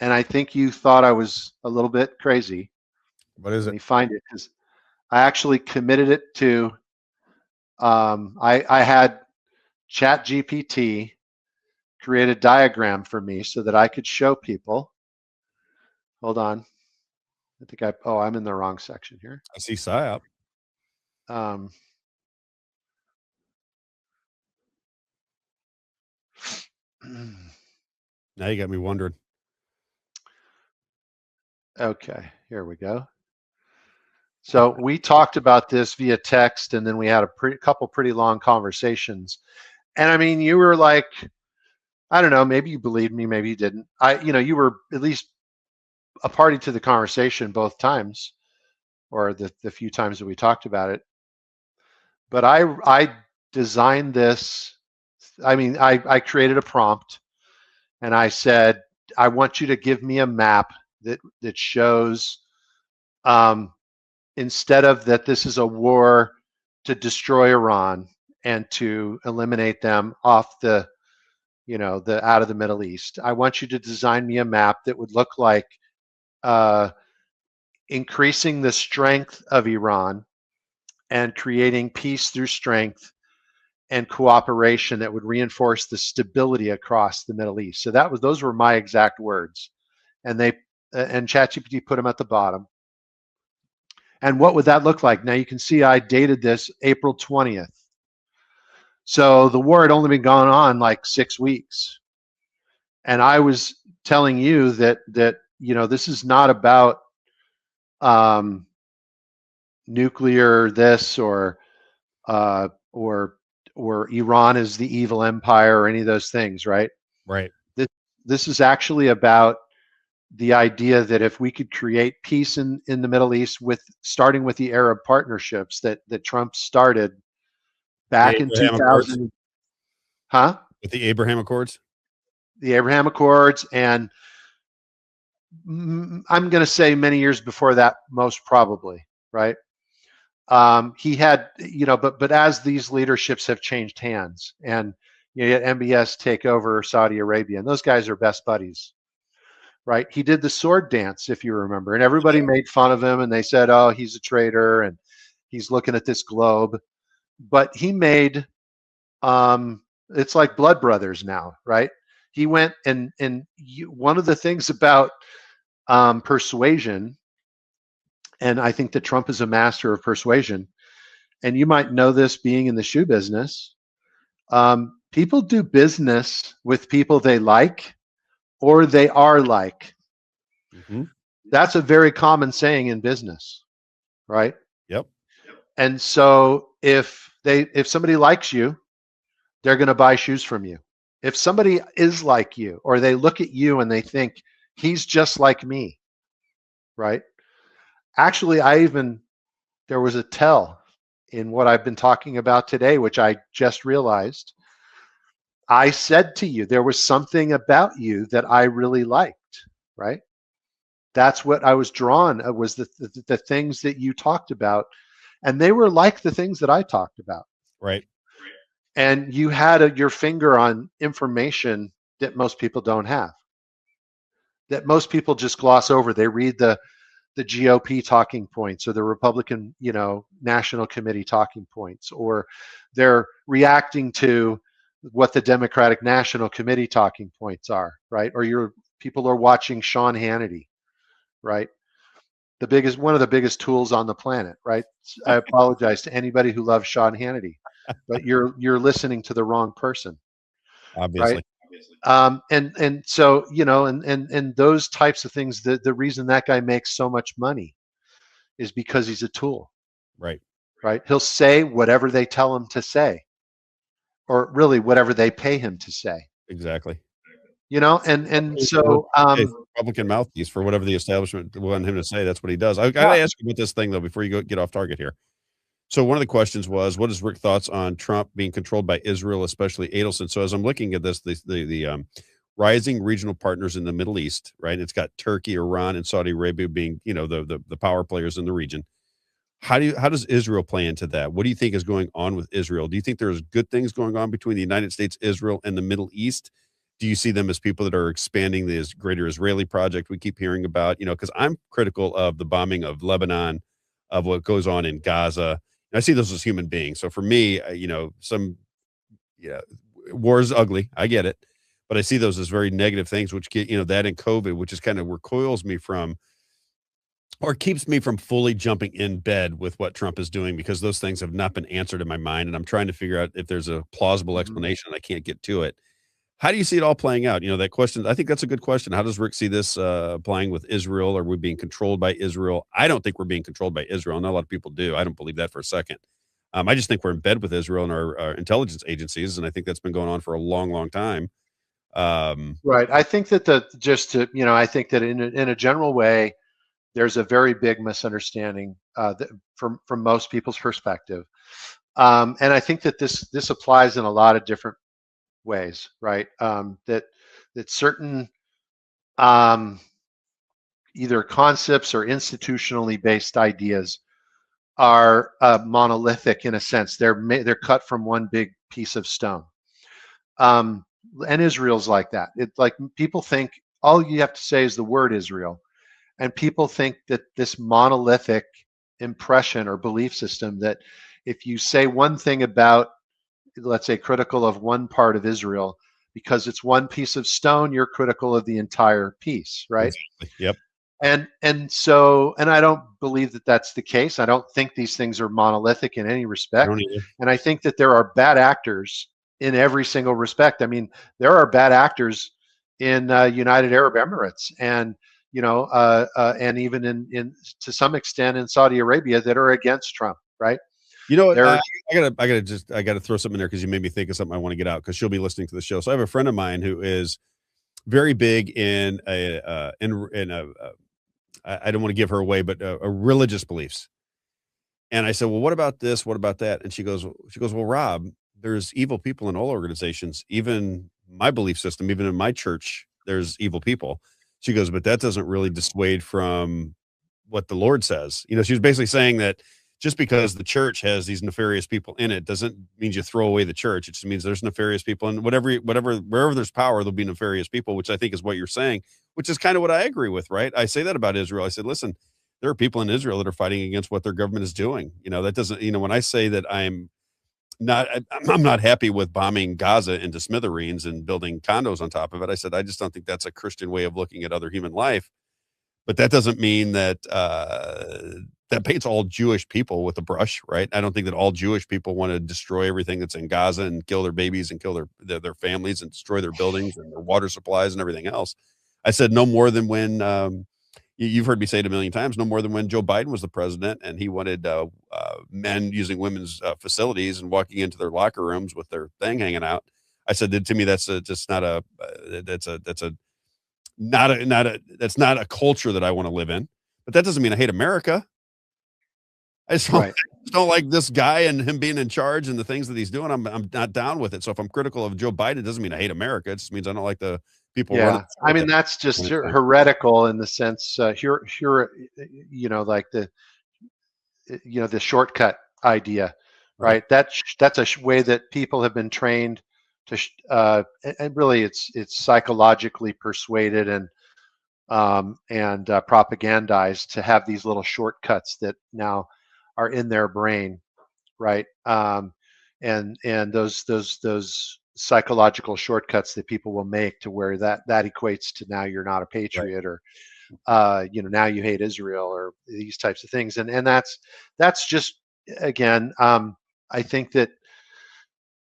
and I think you thought I was a little bit crazy. What is it? Let me find it, because I actually committed it to. I had ChatGPT create a diagram for me so that I could show people. Hold on. I think I'm in the wrong section here. I see PSYOP. Now you got me wondering. Okay, here we go. So we talked about this via text, and then we had a couple pretty long conversations. And I mean, you were like, I don't know, maybe you believed me, maybe you didn't. You were at least a party to the conversation both times, or the few times that we talked about it. But I designed this. I mean, I created a prompt, and I said, I want you to give me a map that shows instead of that this is a war to destroy Iran and to eliminate them off the, the out of the Middle East. I want you to design me a map that would look like increasing the strength of Iran and creating peace through strength and cooperation that would reinforce the stability across the Middle East. So those were my exact words, and ChatGPT put them at the bottom. And what would that look like? Now you can see I dated this April 20th. So the war had only been going on like 6 weeks, and I was telling you that this is not about nuclear this or Iran is the evil empire or any of those things, right? Right. This is actually about the idea that if we could create peace in the Middle East, starting with the Arab partnerships that Trump started back in 2000, with the Abraham Accords, and I'm going to say many years before that, most probably, right? He had, but as these leaderships have changed hands, and you had MBS take over Saudi Arabia, and those guys are best buddies, right? He did the sword dance, if you remember, and everybody made fun of him, and they said, "Oh, he's a traitor, and he's looking at this globe." But he made, it's like blood brothers now, right? He went and one of the things about persuasion, and I think that Trump is a master of persuasion, and you might know this being in the shoe business. People do business with people they like or they are like. Mm-hmm. That's a very common saying in business, right? Yep. And so if somebody likes you, they're going to buy shoes from you. If somebody is like you, or they look at you and they think he's just like me, right? Actually, there was a tell in what I've been talking about today, which I just realized. I said to you, there was something about you that I really liked, right? That's what I was drawn. It was the things that you talked about, and they were like the things that I talked about. Right. And you had your finger on information that most people don't have, that most people just gloss over. They read the GOP talking points or the Republican, National Committee talking points, or they're reacting to what the Democratic National Committee talking points are, right? Or people are watching Sean Hannity, right? One of the biggest tools on the planet, right? I apologize to anybody who loves Sean Hannity, but you're listening to the wrong person, obviously. Right? And so and those types of things. The reason that guy makes so much money is because he's a tool, right? He'll say whatever they tell him to say, or really whatever they pay him to say. Exactly. And so Republican mouthpiece for whatever the establishment want him to say. That's what he does. I got to ask you about this thing though before you get off target here. So one of the questions was, what is Rick's thoughts on Trump being controlled by Israel, especially Adelson? So as I'm looking at this, the rising regional partners in the Middle East, right? It's got Turkey, Iran, and Saudi Arabia being, the power players in the region. How does Israel play into that? What do you think is going on with Israel? Do you think there's good things going on between the United States, Israel, and the Middle East? Do you see them as people that are expanding this greater Israeli project we keep hearing about? Because I'm critical of the bombing of Lebanon, of what goes on in Gaza. I see those as human beings. So for me, war is ugly. I get it. But I see those as very negative things, which get, that and COVID, which is kind of recoils me from, or keeps me from fully jumping in bed with what Trump is doing, because those things have not been answered in my mind. And I'm trying to figure out if there's a plausible explanation. I can't get to it. How do you see it all playing out? That question, I think that's a good question. How does Rick see this applying with Israel? Are we being controlled by Israel? I don't think we're being controlled by Israel. Not a lot of people do. I don't believe that for a second. I just think we're in bed with Israel and our intelligence agencies. And I think that's been going on for a long, long time. Right. I think that I think that in a general way, there's a very big misunderstanding from most people's perspective. And I think that this applies in a lot of different ways, right? That certain either concepts or institutionally based ideas are monolithic in a sense. They're cut from one big piece of stone. And Israel's like that. It's like people think all you have to say is the word Israel, and people think that this monolithic impression or belief system, that if you say one thing about, let's say, critical of one part of Israel, because it's one piece of stone, you're critical of the entire piece, right? Exactly. Yep. And I don't believe that that's the case. I don't think these things are monolithic in any I respect. don't either. And I think that there are bad actors in every single respect. I mean, there are bad actors in United Arab Emirates, and and even in to some extent in Saudi Arabia, that are against Trump, right? You know what? They're I gotta throw something in there because you made me think of something I want to get out because she'll be listening to the show. So I have a friend of mine who is very big in I don't want to give her away, but a religious beliefs. And I said, well, what about this? What about that? And she goes, well, Rob, there's evil people in all organizations, even my belief system, even in my church, there's evil people. She goes, but that doesn't really dissuade from what the Lord says. You know, she was basically saying that just because the church has these nefarious people in it doesn't mean you throw away the church. It just means there's nefarious people, and wherever there's power, there'll be nefarious people, which I think is what you're saying, which is kind of what I agree with, right? I say that about Israel. I said, listen, there are people in Israel that are fighting against what their government is doing. You know, that doesn't, when I say that I'm not happy with bombing Gaza into smithereens and building condos on top of it. I said, I just don't think that's a Christian way of looking at other human life. But that doesn't mean that that paints all Jewish people with a brush, right? I don't think that all Jewish people want to destroy everything that's in Gaza and kill their babies and kill their families and destroy their buildings and their water supplies and everything else. I said no more than when you've heard me say it a million times, no more than when Joe Biden was the president and he wanted men using women's facilities and walking into their locker rooms with their thing hanging out. I said, to me, that's just not a that's not a culture that I want to live in. But that doesn't mean I hate America. I just don't like this guy and him being in charge and the things that he's doing. I'm not down with it. So if I'm critical of Joe Biden, it doesn't mean I hate America. It just means I don't like the people. Yeah, I mean that's just heretical in the sense, like the shortcut idea, right? That's a way that people have been trained to, and really it's psychologically persuaded and propagandized to have these little shortcuts that now are in their brain, right? And those psychological shortcuts that people will make to where that equates to now you're not a patriot, or now you hate Israel, or these types of things, and that's just, again, I think that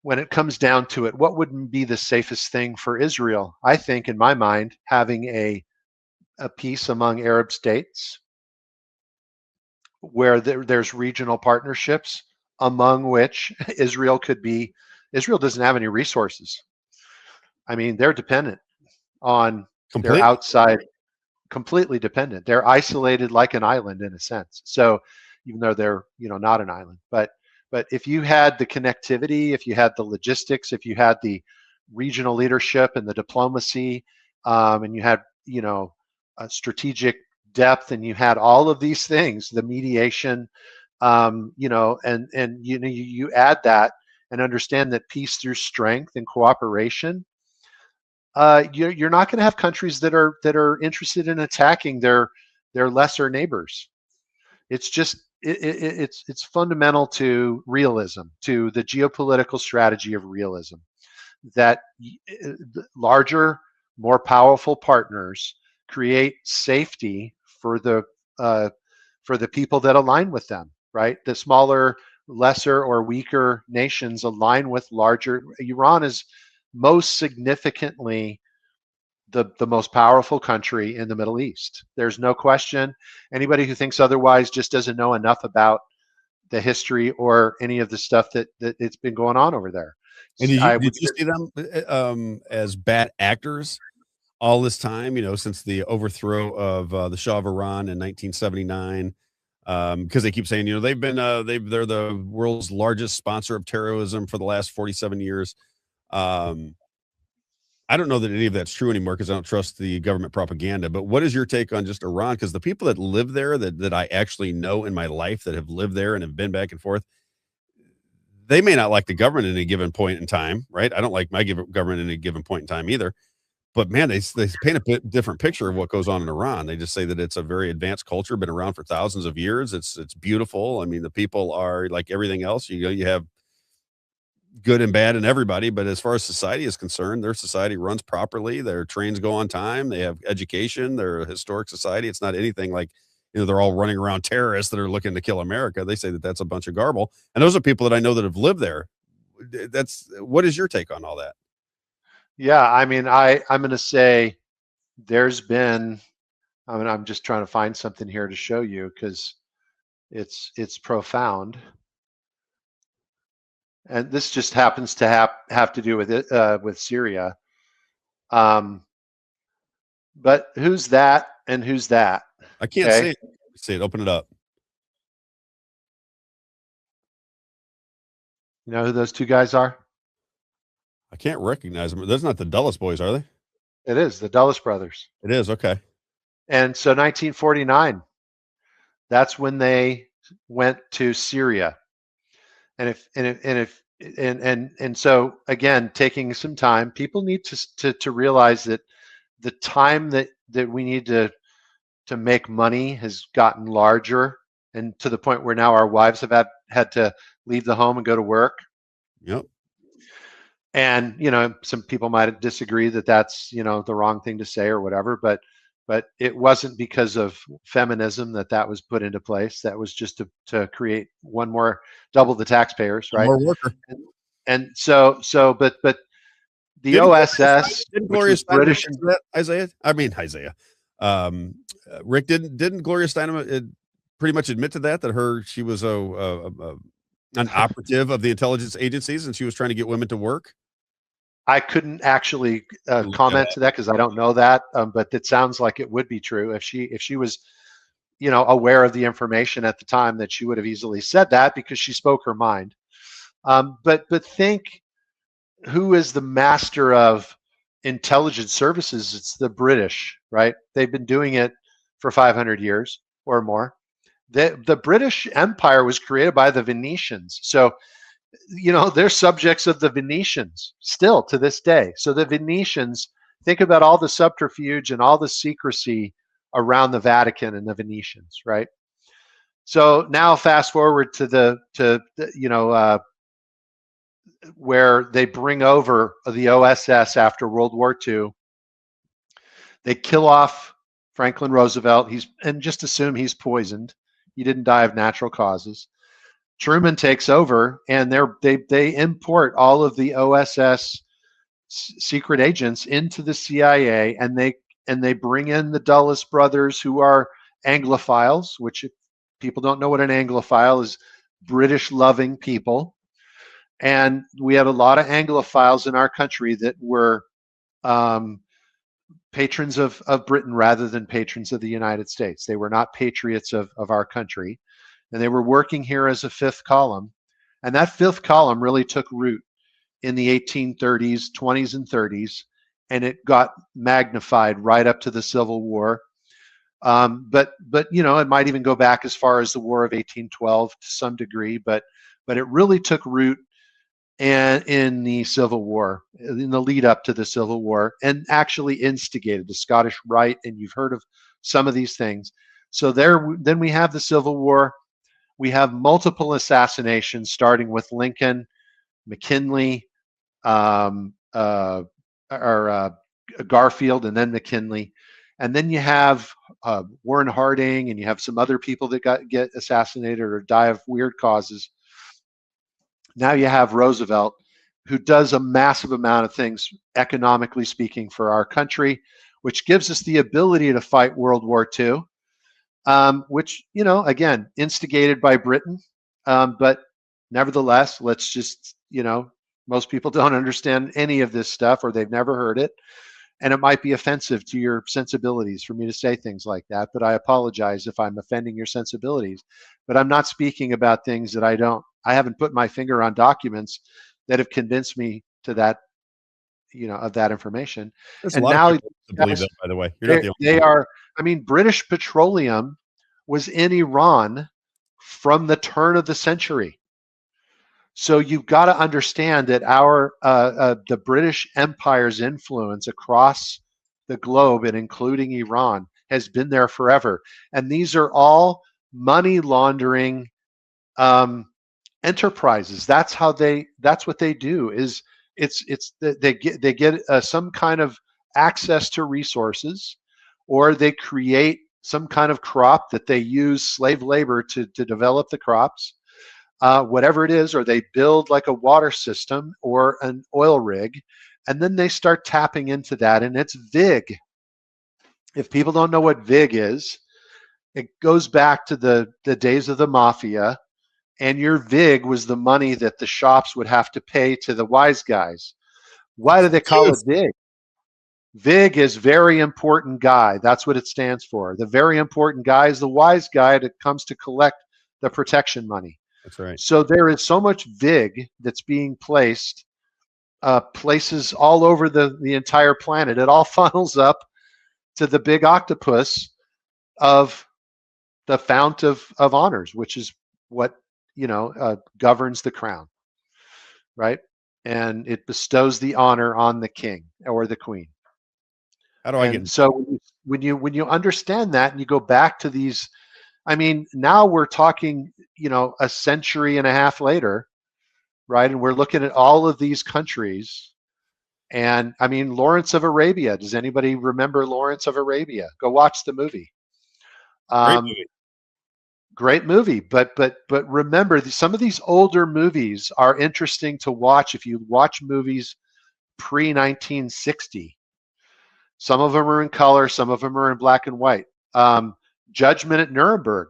when it comes down to it, what would be the safest thing for Israel? I think, in my mind, having a peace among Arab states where there's regional partnerships, among which Israel could be. Israel doesn't have any resources. I mean, they're dependent on their outside, completely dependent. They're isolated like an island in a sense. So even though they're, not an island, but if you had the connectivity, if you had the logistics, if you had the regional leadership and the diplomacy, and you had, a strategic depth, and you had all of these things, the mediation, and you add that and understand that peace through strength and cooperation, you're not going to have countries that are interested in attacking their lesser neighbors. It's just it's fundamental to realism, to the geopolitical strategy of realism, that larger, more powerful partners create safety for the people that align with them, right? The smaller, lesser, or weaker nations align with larger. Iran is most significantly the most powerful country in the Middle East. There's no question. Anybody who thinks otherwise just doesn't know enough about the history or any of the stuff that it's been going on over there. And did you see them as bad actors all this time, since the overthrow of the Shah of Iran in 1979? Because they keep saying, they've been they're the world's largest sponsor of terrorism for the last 47 years. I don't know that any of that's true anymore because I don't trust the government propaganda. But what is your take on just Iran? Because the people that live there, that I actually know in my life, that have lived there and have been back and forth, they may not like the government at any given point in time, right? I don't like my government at any given point in time either. But man, they paint a bit different picture of what goes on in Iran. They just say that it's a very advanced culture, been around for thousands of years. It's beautiful. I mean, the people are like everything else. You have good and bad in everybody, but as far as society is concerned, their society runs properly. Their trains go on time. They have education. They're a historic society. It's not anything like, they're all running around terrorists that are looking to kill America. They say that that's a bunch of garble. And those are people that I know that have lived there. What is your take on all that? Yeah, I mean, I'm going to say there's been. I mean, I'm just trying to find something here to show you because it's profound, and this just happens to have to do with it with Syria. But who's that and who's that? I can't Okay. say it. Open it up. You know who those two guys are? I can't recognize them. Those not the Dulles boys, are they? It is the Dulles brothers. It is. Okay. And so 1949, that's when they went to Syria. And so again, taking some time, people need to realize that the time that we need to make money has gotten larger, and to the point where now our wives have had to leave the home and go to work. Yep. And some people might disagree that that's the wrong thing to say or whatever, but it wasn't because of feminism that was put into place. That was just to create double the taxpayers, right? More worker. And so but the OSS, didn't which Gloria was Steinem British, Isaiah. Rick, didn't Gloria Steinem pretty much admit to that she was an operative of the intelligence agencies and she was trying to get women to work? I couldn't actually comment to that because I don't know that, but it sounds like it would be true if she was, aware of the information at the time, that she would have easily said that because she spoke her mind. But think, who is the master of intelligence services? It's the British, right? They've been doing it for 500 years or more. The British Empire was created by the Venetians, so they're subjects of the Venetians still to this day. So the Venetians, think about all the subterfuge and all the secrecy around the Vatican and the Venetians, right? So now fast forward to where they bring over the OSS after World War II. They kill off Franklin Roosevelt. And just assume he's poisoned. He didn't die of natural causes. Truman takes over, and they import all of the OSS secret agents into the CIA, and they bring in the Dulles brothers, who are Anglophiles, which, if people don't know what an Anglophile is, British loving people. And we have a lot of Anglophiles in our country that were patrons of Britain rather than patrons of the United States. They were not patriots of our country. And they were working here as a fifth column. And that fifth column really took root in the 1830s, 20s, and 30s. And it got magnified right up to the Civil War. But it might even go back as far as the War of 1812 to some degree. But it really took root in the Civil War, in the lead up to the Civil War, and actually instigated the Scottish Rite. And you've heard of some of these things. So then we have the Civil War. We have multiple assassinations, starting with Lincoln, McKinley, Garfield, and then McKinley. And then you have Warren Harding, and you have some other people that get assassinated or die of weird causes. Now you have Roosevelt, who does a massive amount of things, economically speaking, for our country, which gives us the ability to fight World War II. Which, again, instigated by Britain. But nevertheless, let's just, most people don't understand any of this stuff, or they've never heard it. And it might be offensive to your sensibilities for me to say things like that. But I apologize if I'm offending your sensibilities. But I'm not speaking about things that I haven't put my finger on documents that have convinced me to that of that information. There's a And lot of now people that believe that, by the way. You're not the only they one. are. I mean, British Petroleum was in Iran from the turn of the century. So you've got to understand that the British Empire's influence across the globe and including Iran has been there forever. And these are all money laundering enterprises. That's what they do. They get some kind of access to resources, or they create some kind of crop that they use slave labor to develop the crops, whatever it is, or they build like a water system or an oil rig, and then they start tapping into that, and it's VIG. If people don't know what VIG is, it goes back to the days of the mafia, and your VIG was the money that the shops would have to pay to the wise guys. Why do they call it VIG? VIG is very important guy. That's what it stands for. The very important guy is the wise guy that comes to collect the protection money. That's right. So there is so much VIG that's being placed places all over the entire planet. It all funnels up to the big octopus of the fount of honors, which is what governs the crown, right? And it bestows the honor on the king or the queen. How do I get? So when you understand that, and you go back to these, I mean, now we're talking, a century and a half later, right? And we're looking at all of these countries. And I mean, Lawrence of Arabia. Does anybody remember Lawrence of Arabia? Go watch the movie. Great movie. But remember, some of these older movies are interesting to watch if you watch movies pre-1960. Some of them are in color, some of them are in black and white. Judgment at Nuremberg.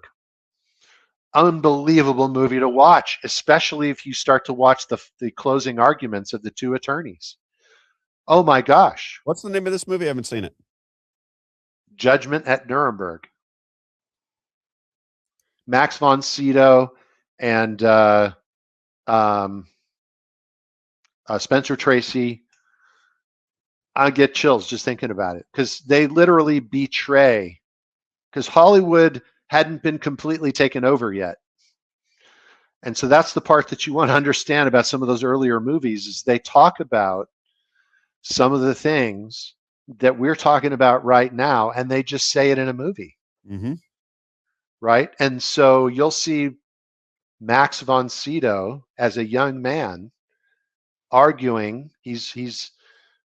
Unbelievable movie to watch, especially if you start to watch the closing arguments of the two attorneys. Oh my gosh. What's the name of this movie? I haven't seen it. Judgment at Nuremberg. Max von Sydow and Spencer Tracy. I get chills just thinking about it, because they literally betray, because Hollywood hadn't been completely taken over yet. And so that's the part that you want to understand about some of those earlier movies, is they talk about some of the things that we're talking about right now, and they just say it in a movie. Mm-hmm. Right? And so you'll see Max von Sydow as a young man arguing. He's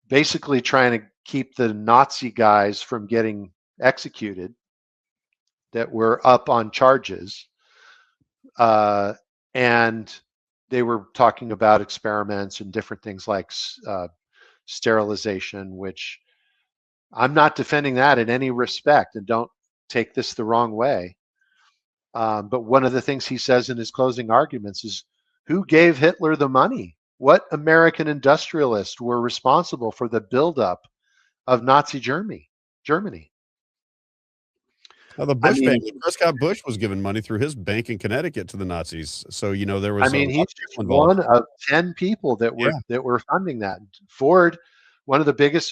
basically trying to keep the Nazi guys from getting executed that were up on charges. And they were talking about experiments and different things like sterilization, which I'm not defending that in any respect, and don't take this the wrong way. But one of the things he says in his closing arguments is, who gave Hitler the money? What American industrialists were responsible for the buildup of Nazi Germany? Now, the Bush family, Prescott Bush was giving money through his bank in Connecticut to the Nazis. So, there was. I mean, he's just one of 10 people that were funding that. Ford,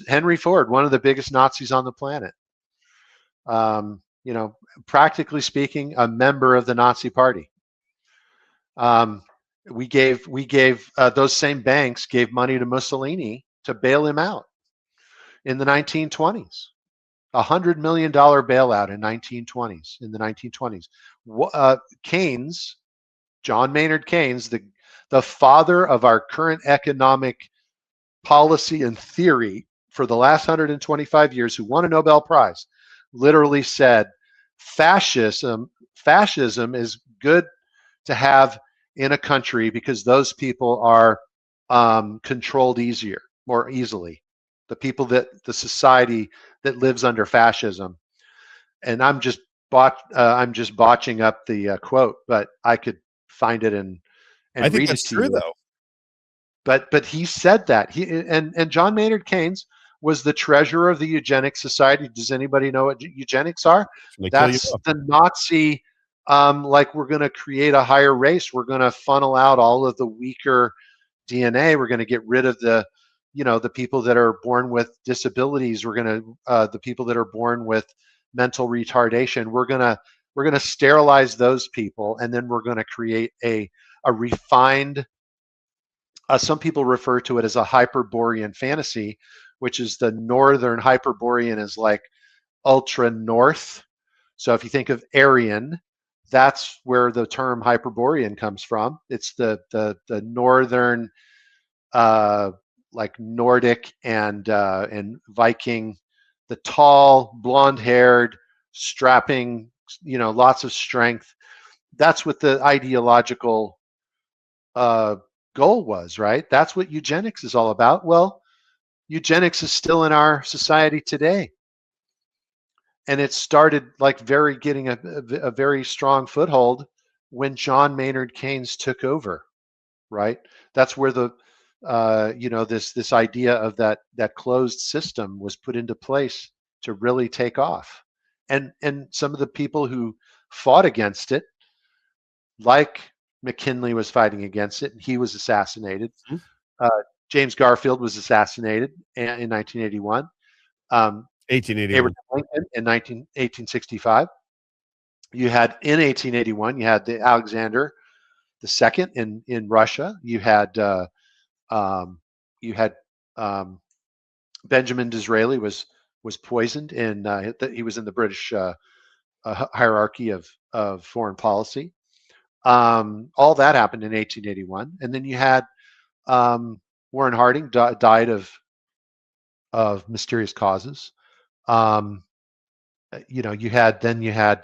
Henry Ford, one of the biggest Nazis on the planet. Practically speaking, a member of the Nazi Party. We gave those same banks gave money to Mussolini to bail him out in the 1920s. $100 million bailout in the 1920s. Keynes, John Maynard Keynes, the father of our current economic policy and theory for the last 125 years, who won a Nobel Prize, literally said, fascism is good to have in a country because those people are controlled more easily. The society that lives under fascism. And I'm just botching up the quote, but I could find it and I think read that's it to true, you. though. But he said that. And John Maynard Keynes was the treasurer of the Eugenics Society. Does anybody know what eugenics are? That's the Nazi, like, we're going to create a higher race. We're going to funnel out all of the weaker DNA. We're going to get rid of the the people that are born with disabilities. We're going to the people that are born with mental retardation. We're going to sterilize those people, and then we're going to create a refined. Some people refer to it as a Hyperborean fantasy, which is the northern Hyperborean is like ultra north. So if you think of Aryan, that's where the term Hyperborean comes from. It's the northern, like Nordic and Viking, the tall, blonde-haired, strapping, lots of strength. That's what the ideological goal was, right? That's what eugenics is all about. Well, eugenics is still in our society today. And it started like getting a very strong foothold when John Maynard Keynes took over, right? That's where the this idea of that closed system was put into place to really take off. And some of the people who fought against it, like McKinley was fighting against it, and he was assassinated. James Garfield was assassinated in 1981. 1881. Abraham Lincoln in 1865. You had in 1881, you had the Alexander II in Russia. You had Benjamin Disraeli was poisoned he was in the British hierarchy of foreign policy. All that happened in 1881, and then you had Warren Harding died of mysterious causes. You had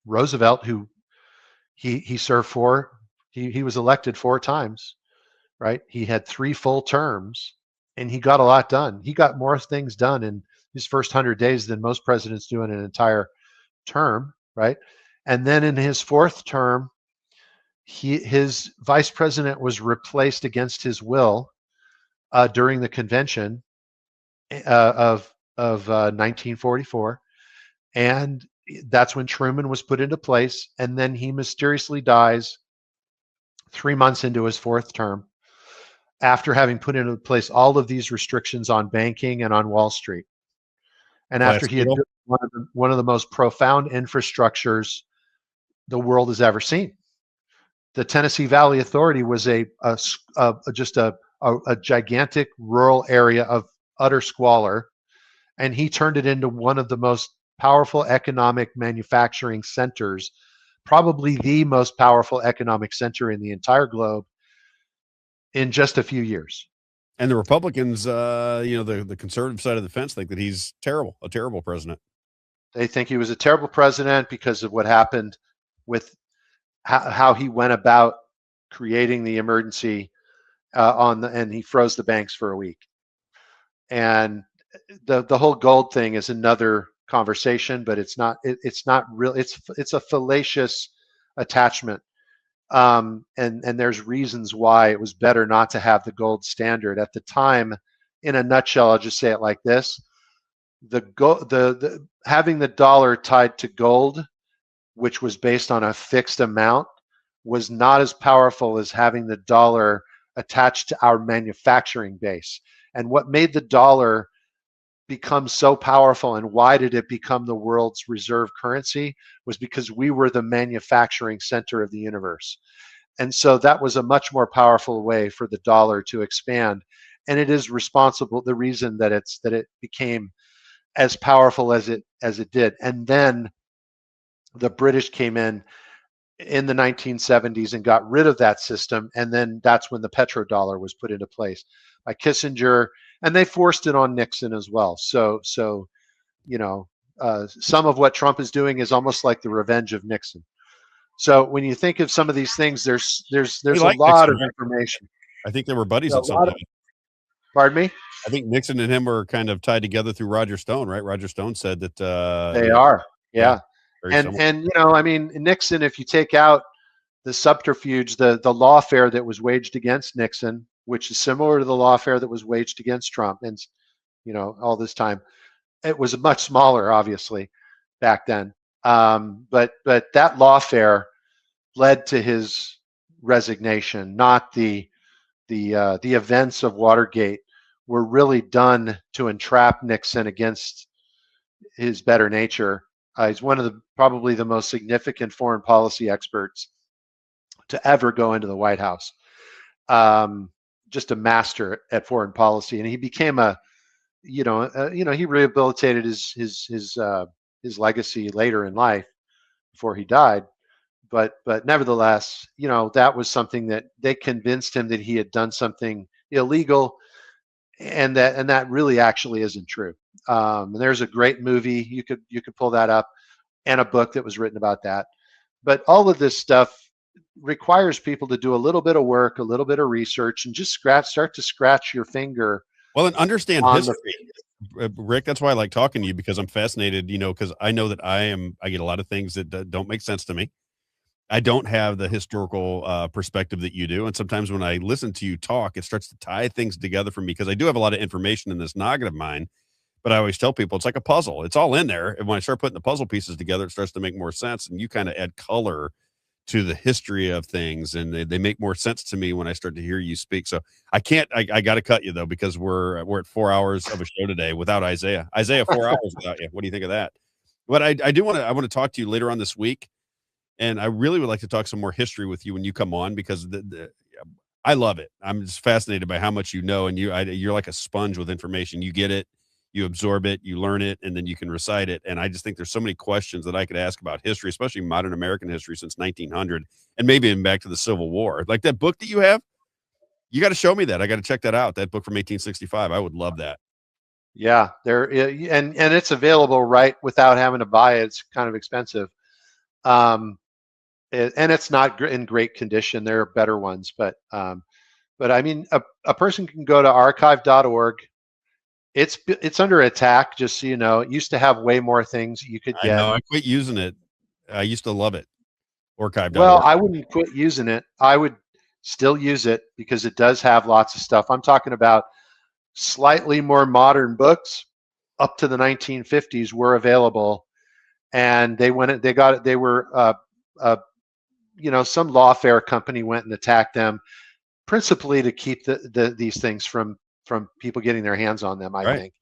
Roosevelt, who he served for. He was elected 4 times, right? He had 3 full terms, and he got a lot done. He got more things done in his first 100 days than most presidents do in an entire term, right? And then in his 4th term, his vice president was replaced against his will during the convention of 1944, and that's when Truman was put into place. And then he mysteriously dies 3 months into his 4th term, after having put into place all of these restrictions on banking and on Wall Street, and after he had built one of the most profound infrastructures the world has ever seen. The Tennessee Valley Authority was just a gigantic rural area of utter squalor, and he turned it into one of the most powerful economic manufacturing centers, probably the most powerful economic center in the entire globe, in just a few years. And the Republicans, the conservative side of the fence, think that he's a terrible president. They think he was a terrible president because of what happened with how he went about creating the emergency and he froze the banks for a week. And the whole gold thing is another conversation, but it's not real. It's a fallacious attachment. And there's reasons why it was better not to have the gold standard at the time. In a nutshell, I'll just say it like this: having the dollar tied to gold, which was based on a fixed amount, was not as powerful as having the dollar attached to our manufacturing base. And what made the dollar become so powerful, and why did it become the world's reserve currency, was because we were the manufacturing center of the universe. And so that was a much more powerful way for the dollar to expand. And it is responsible, the reason that it became as powerful as it did. And then the British came in the 1970s and got rid of that system, and then that's when the petrodollar was put into place by Kissinger, and they forced it on Nixon as well. So some of what Trump is doing is almost like the revenge of Nixon. So when you think of some of these things, there's a lot of information. I think they were buddies at some point. Pardon me? I think Nixon and him were kind of tied together through Roger Stone, right? Roger Stone said that they are, yeah. And Nixon, if you take out the subterfuge, the lawfare that was waged against Nixon, which is similar to the lawfare that was waged against Trump, and all this time, it was much smaller, obviously, back then. But that lawfare led to his resignation, not the the events of Watergate were really done to entrap Nixon against his better nature. He's one of the probably the most significant foreign policy experts to ever go into the White House. Just a master at foreign policy, and he became he rehabilitated his legacy later in life before he died. But nevertheless, that was something that they convinced him that he had done something illegal, and that really actually isn't true. And there's a great movie you could pull that up, and a book that was written about that. But all of this stuff requires people to do a little bit of work, a little bit of research, and just start to scratch your finger. Well, and understand history, Rick. That's why I like talking to you, because I'm fascinated, because I know that I get a lot of things that don't make sense to me. I don't have the historical perspective that you do. And sometimes when I listen to you talk, it starts to tie things together for me, because I do have a lot of information in this noggin of mine. But I always tell people it's like a puzzle. It's all in there. And when I start putting the puzzle pieces together, it starts to make more sense. And you kind of add color to the history of things, and they make more sense to me when I start to hear you speak. So I got to cut you though, because we're at 4 hours of a show today without Isaiah. 4 hours without you. What do you think of that? But I want to talk to you later on this week. And I really would like to talk some more history with you when you come on, because I love it. I'm just fascinated by how much you know, and you're like a sponge with information. You get it, you absorb it, you learn it, and then you can recite it. And I just think there's so many questions that I could ask about history, especially modern American history since 1900, and maybe even back to the Civil War. Like that book that you have, you got to show me that. I got to check that out. That book from 1865. I would love that. Yeah, and it's available right without having to buy it. It's kind of expensive. And it's not in great condition. There are better ones, but I mean, a person can go to archive.org. It's under attack, just so you know. It used to have way more things you could get. I know. I quit using it. I used to love it. Archive.org. Well, I wouldn't quit using it. I would still use it, because it does have lots of stuff. I'm talking about slightly more modern books up to the 1950s were available, and they were some lawfare company went and attacked them, principally to keep these things from people getting their hands on them, I think.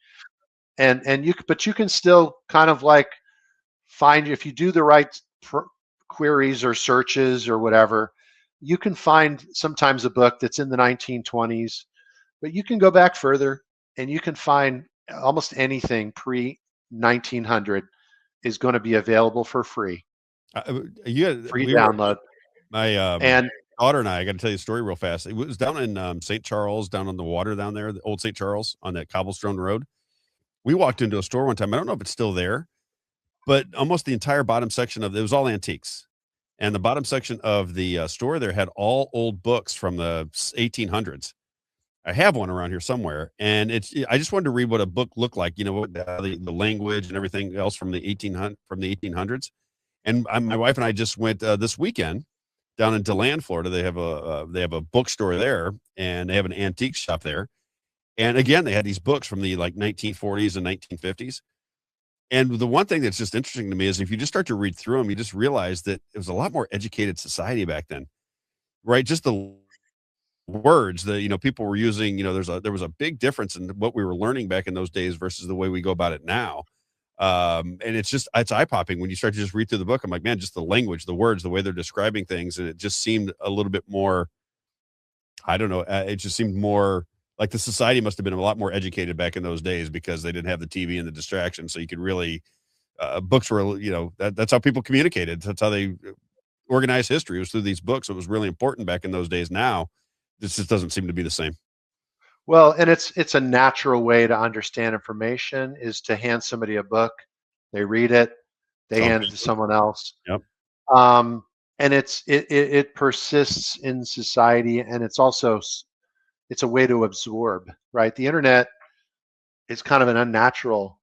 And you can still kind of like find, if you do the right queries or searches or whatever, you can find sometimes a book that's in the 1920s, but you can go back further and you can find almost anything pre-1900 is going to be available for free. Free download. My daughter and I got to tell you a story real fast. It was down in St. Charles, down on the water down there, the old St. Charles on that cobblestone road. We walked into a store one time. I don't know if it's still there, but almost the entire bottom section of it was all antiques. And the bottom section of the store there had all old books from the 1800s. I have one around here somewhere, and I just wanted to read what a book looked like, the language and everything else from the 1800s. And my wife and I just went this weekend down in DeLand, Florida. They have a bookstore there, and they have an antique shop there. And again, they had these books from the 1940s and 1950s. And the one thing that's just interesting to me is if you just start to read through them, you just realize that it was a lot more educated society back then, right? Just the words that, people were using, there was a big difference in what we were learning back in those days versus the way we go about it now. And it's eye popping when you start to just read through the book. I'm like, man, just the language, the words, the way they're describing things. And it just seemed a little bit more, I don't know. It just seemed more like the society must have been a lot more educated back in those days, because they didn't have the TV and the distraction. So you could really, books were, that's how people communicated. That's how they organized history. It was through these books. It was really important back in those days. Now, this just doesn't seem to be the same. Well, and it's a natural way to understand information is to hand somebody a book, they read it, they hand it to someone else. Yep. And it persists in society, and it's a way to absorb, right? The internet is kind of an unnatural,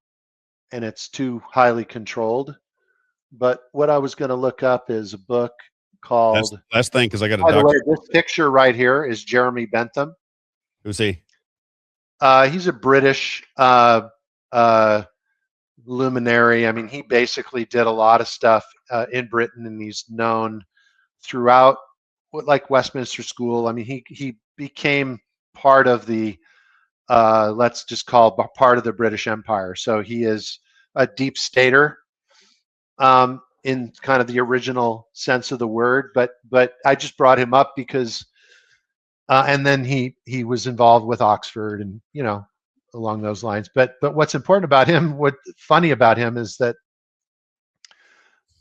and it's too highly controlled. But what I was going to look up is a book called. Last thing, because I got a By the way, doctor. this picture right here is Jeremy Bentham. Who's he? He's a British luminary. I mean, he basically did a lot of stuff in Britain, and he's known throughout, like Westminster School. I mean, he became part of the let's just call part of the British Empire. So he is a deep stater in kind of the original sense of the word. But I just brought him up because, and then he was involved with Oxford and along those lines. But what's important about him, what's funny about him is that,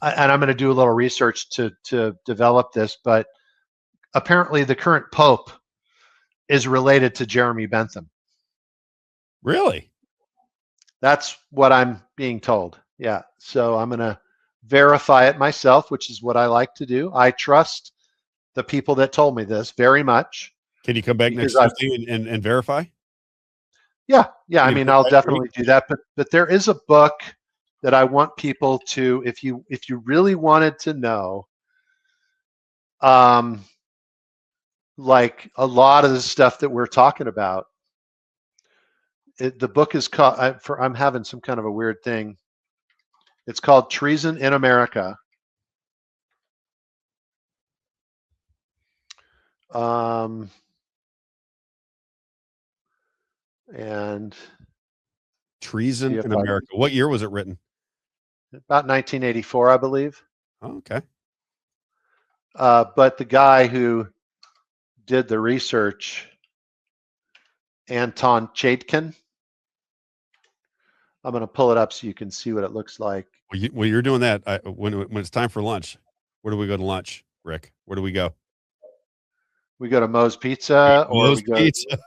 and I'm going to do a little research to develop this, but apparently the current Pope is related to Jeremy Bentham. Really? That's what I'm being told. Yeah. So I'm going to verify it myself, which is what I like to do. I trust the people that told me this very much. Can you come back next Tuesday and verify? Yeah. I mean, I'll definitely do that. But there is a book that I want people to, if you really wanted to know, like a lot of the stuff that we're talking about, the book is called, I'm having some kind of a weird thing. It's called Treason in America. And Treason in America. What year was it written? About 1984, I believe. Oh, okay. But the guy who did the research, Anton Chaikin, I'm going to pull it up so you can see what it looks like. Well, you're doing that. When it's time for lunch, where do we go to lunch, Rick? Where do we go? We go to Moe's Pizza, or Moe's Pizza.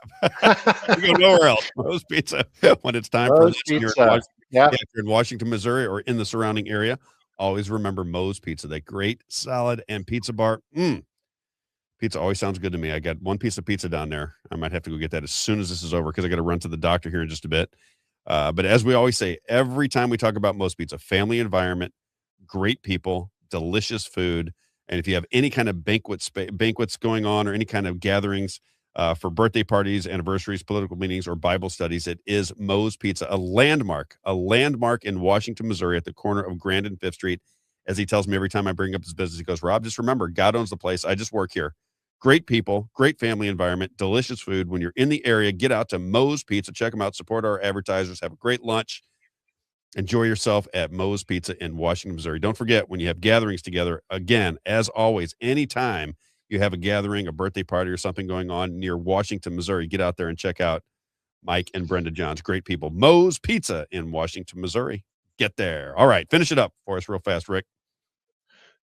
We go nowhere else. Moe's Pizza. When it's time for lunch, Pizza. If you're in Washington, Missouri, or in the surrounding area, always remember Moe's Pizza. That great salad and pizza bar. Pizza always sounds good to me. I got one piece of pizza down there. I might have to go get that as soon as this is over because I got to run to the doctor here in just a bit. But as we always say, every time we talk about Moe's Pizza, family environment, great people, delicious food. And if you have any kind of banquets going on or any kind of gatherings for birthday parties, anniversaries, political meetings, or Bible studies, it is Moe's Pizza, a landmark in Washington, Missouri, at the corner of Grand and 5th Street. As he tells me every time I bring up his business, he goes, Rob, just remember, God owns the place. I just work here. Great people, great family environment, delicious food. When you're in the area, get out to Moe's Pizza. Check them out. Support our advertisers. Have a great lunch. Enjoy yourself at Moe's Pizza in Washington, Missouri. Don't forget, when you have gatherings together, again, as always, anytime you have a gathering, a birthday party, or something going on near Washington, Missouri, get out there and check out Mike and Brenda Johns. Great people. Moe's Pizza in Washington, Missouri. Get there. All right. Finish it up for us real fast, Rick.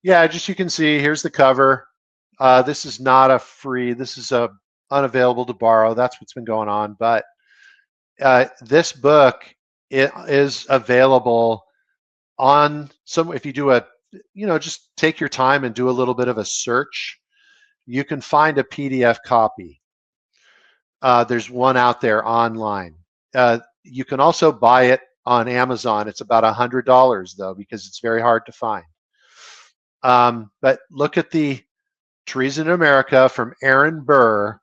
Yeah, just you can see, here's the cover. This is not a free, this is a unavailable to borrow. That's what's been going on. But this book, it is available on some, if you do a, just take your time and do a little bit of a search, you can find a PDF copy. There's one out there online. You can also buy it on Amazon. It's about $100 though, because it's very hard to find. But look at the Treason in America from Aaron Burr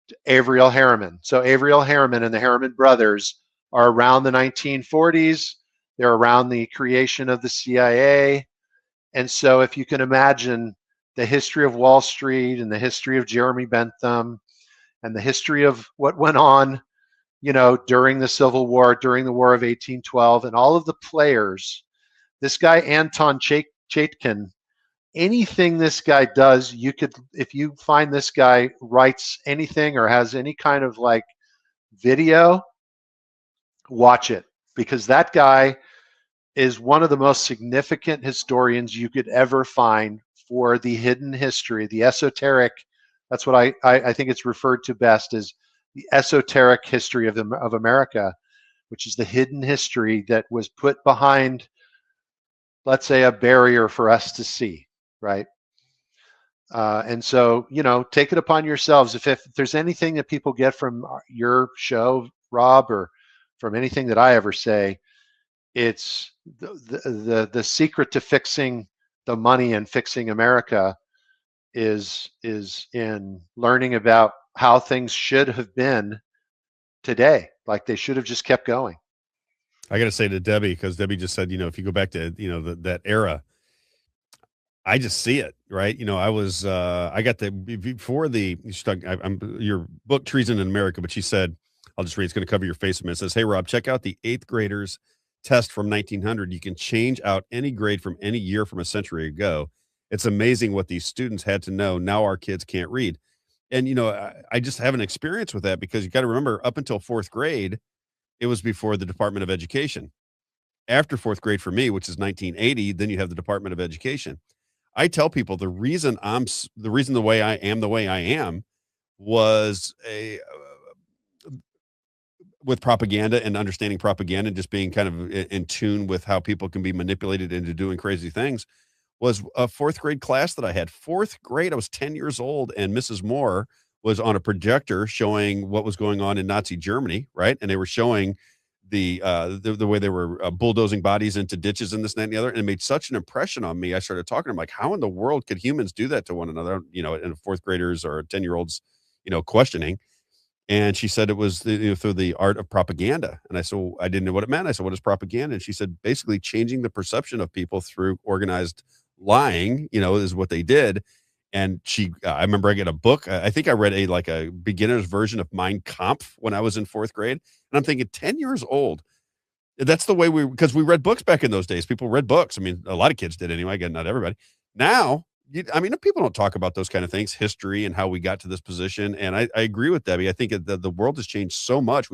to Averill Harriman. So Averill Harriman and the Harriman brothers are around the 1940s. They're around the creation of the CIA. And so if you can imagine the history of Wall Street and the history of Jeremy Bentham and the history of what went on, during the Civil War, during the War of 1812, and all of the players, this guy, Anton Chaikin, anything this guy does, you could, if you find this guy writes anything or has any kind of like video, watch it, because that guy is one of the most significant historians you could ever find for the hidden history, the esoteric. That's what I think it's referred to best as the esoteric history of America, which is the hidden history that was put behind, let's say, a barrier for us to see. Right. And so, take it upon yourselves. If there's anything that people get from your show, Rob, or from anything that I ever say, it's the secret to fixing the money and fixing America is in learning about how things should have been today. Like they should have just kept going. I got to say to Debbie, because Debbie just said, if you go back to, that era, I just see it, right? I was, I got before your book Treason in America, but she said, I'll just read, it's going to cover your face a minute. It says, "Hey, Rob, check out the eighth graders test from 1900. You can change out any grade from any year from a century ago. It's amazing what these students had to know. Now our kids can't read." And, I just have an experience with that because you got to remember up until fourth grade, it was before the Department of Education. After fourth grade for me, which is 1980, then you have the Department of Education. I tell people the reason the way I am was with propaganda and understanding propaganda and just being kind of in tune with how people can be manipulated into doing crazy things was a fourth grade class that I had. Fourth grade, I was 10 years old, and Mrs. Moore was on a projector showing what was going on in Nazi Germany, right? And they were showing the way they were bulldozing bodies into ditches and this, and that, and the other. And it made such an impression on me. I started talking to them like, how in the world could humans do that to one another? In fourth graders or 10-year-olds, questioning. And she said it was through the art of propaganda. And I said, well, I didn't know what it meant. I said, what is propaganda? And she said, basically changing the perception of people through organized lying, is what they did. And I remember I get a book. I think I read a beginner's version of Mein Kampf when I was in fourth grade. And I'm thinking 10 years old. That's the way because we read books back in those days. People read books. I mean, a lot of kids did anyway. Again, not everybody. Now, people don't talk about those kind of things, history and how we got to this position. And I agree with Debbie. I think the world has changed so much.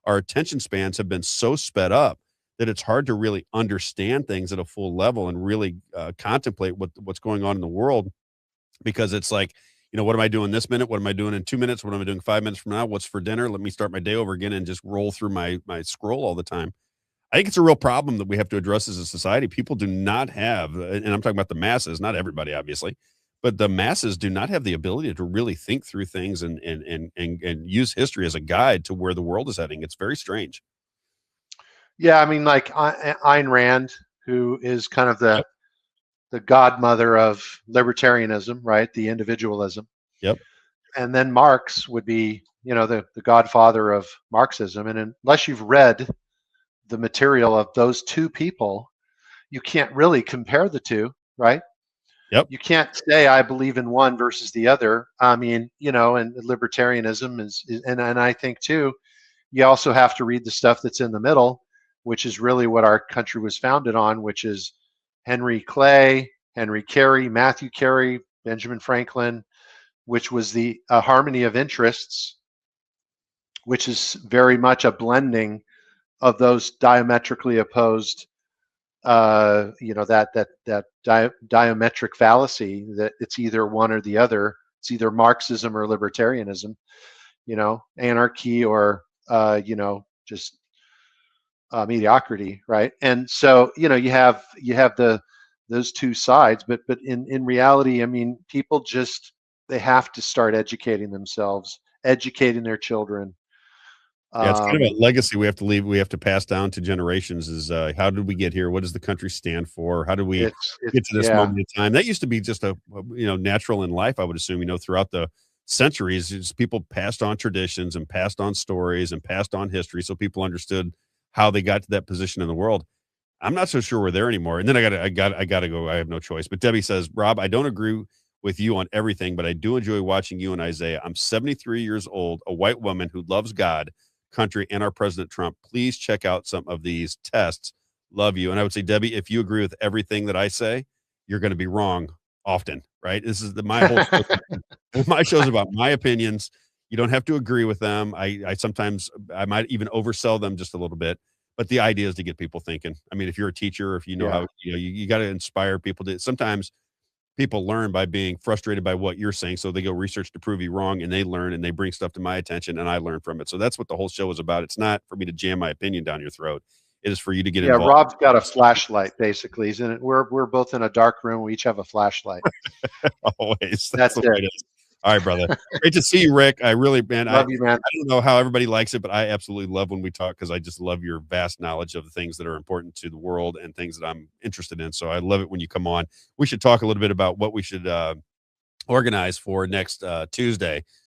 Our attention spans have been so sped up that it's hard to really understand things at a full level and really contemplate what's going on in the world, because it's like, what am I doing this minute? What am I doing in 2 minutes? What am I doing 5 minutes from now? What's for dinner? Let me start my day over again and just roll through my scroll all the time. I think it's a real problem that we have to address as a society. People do not have, and I'm talking about the masses, not everybody, obviously, but the masses do not have the ability to really think through things and use history as a guide to where the world is heading. It's very strange. Yeah, I mean, like Ayn Rand, who is kind of the godmother of libertarianism, right? The individualism. Yep. And then Marx would be, the godfather of Marxism. And unless you've read the material of those two people, you can't really compare the two, right? Yep. You can't say I believe in one versus the other. I mean, and libertarianism is and I think too, you also have to read the stuff that's in the middle, which is really what our country was founded on, which is Henry Clay, Henry Carey, Matthew Carey, Benjamin Franklin, which was the harmony of interests, which is very much a blending of those diametrically opposed, that diametric fallacy that it's either one or the other. It's either Marxism or libertarianism, anarchy or, just mediocrity, right? And so, you have those two sides, but in reality, I mean, people they have to start educating themselves, educating their children. Yeah, it's kind of a legacy we have to leave. We have to pass down to generations is how did we get here? What does the country stand for? How do we get to this moment in time? That used to be just natural in life, I would assume, throughout the centuries, just people passed on traditions and passed on stories and passed on history. So people understood how they got to that position in the world. I'm not so sure we're there anymore. And then I gotta go. I have no choice. But Debbie says, Rob, I don't agree with you on everything, but I do enjoy watching you and Isaiah. I'm 73 years old, a white woman who loves God, country, and our President Trump. Please check out some of these tests. Love you. And I would say, Debbie, if you agree with everything that I say, you're going to be wrong often, right? This is my whole show. My show's about my opinions. You don't have to agree with them. I sometimes I might even oversell them just a little bit, but the idea is to get people thinking. I mean, if you're a teacher, if you know how, you got to inspire people to. Sometimes people learn by being frustrated by what you're saying. So they go research to prove you wrong, and they learn and they bring stuff to my attention and I learn from it. So that's what the whole show is about. It's not for me to jam my opinion down your throat. It is for you to get involved. Rob's got a flashlight, basically. We're both in a dark room. We each have a flashlight. Always. That's the way it is. All right, brother. Great to see you, Rick. I really, man, love you, man. I don't know how everybody likes it, but I absolutely love when we talk because I just love your vast knowledge of the things that are important to the world and things that I'm interested in. So I love it when you come on. We should talk a little bit about what we should organize for next Tuesday.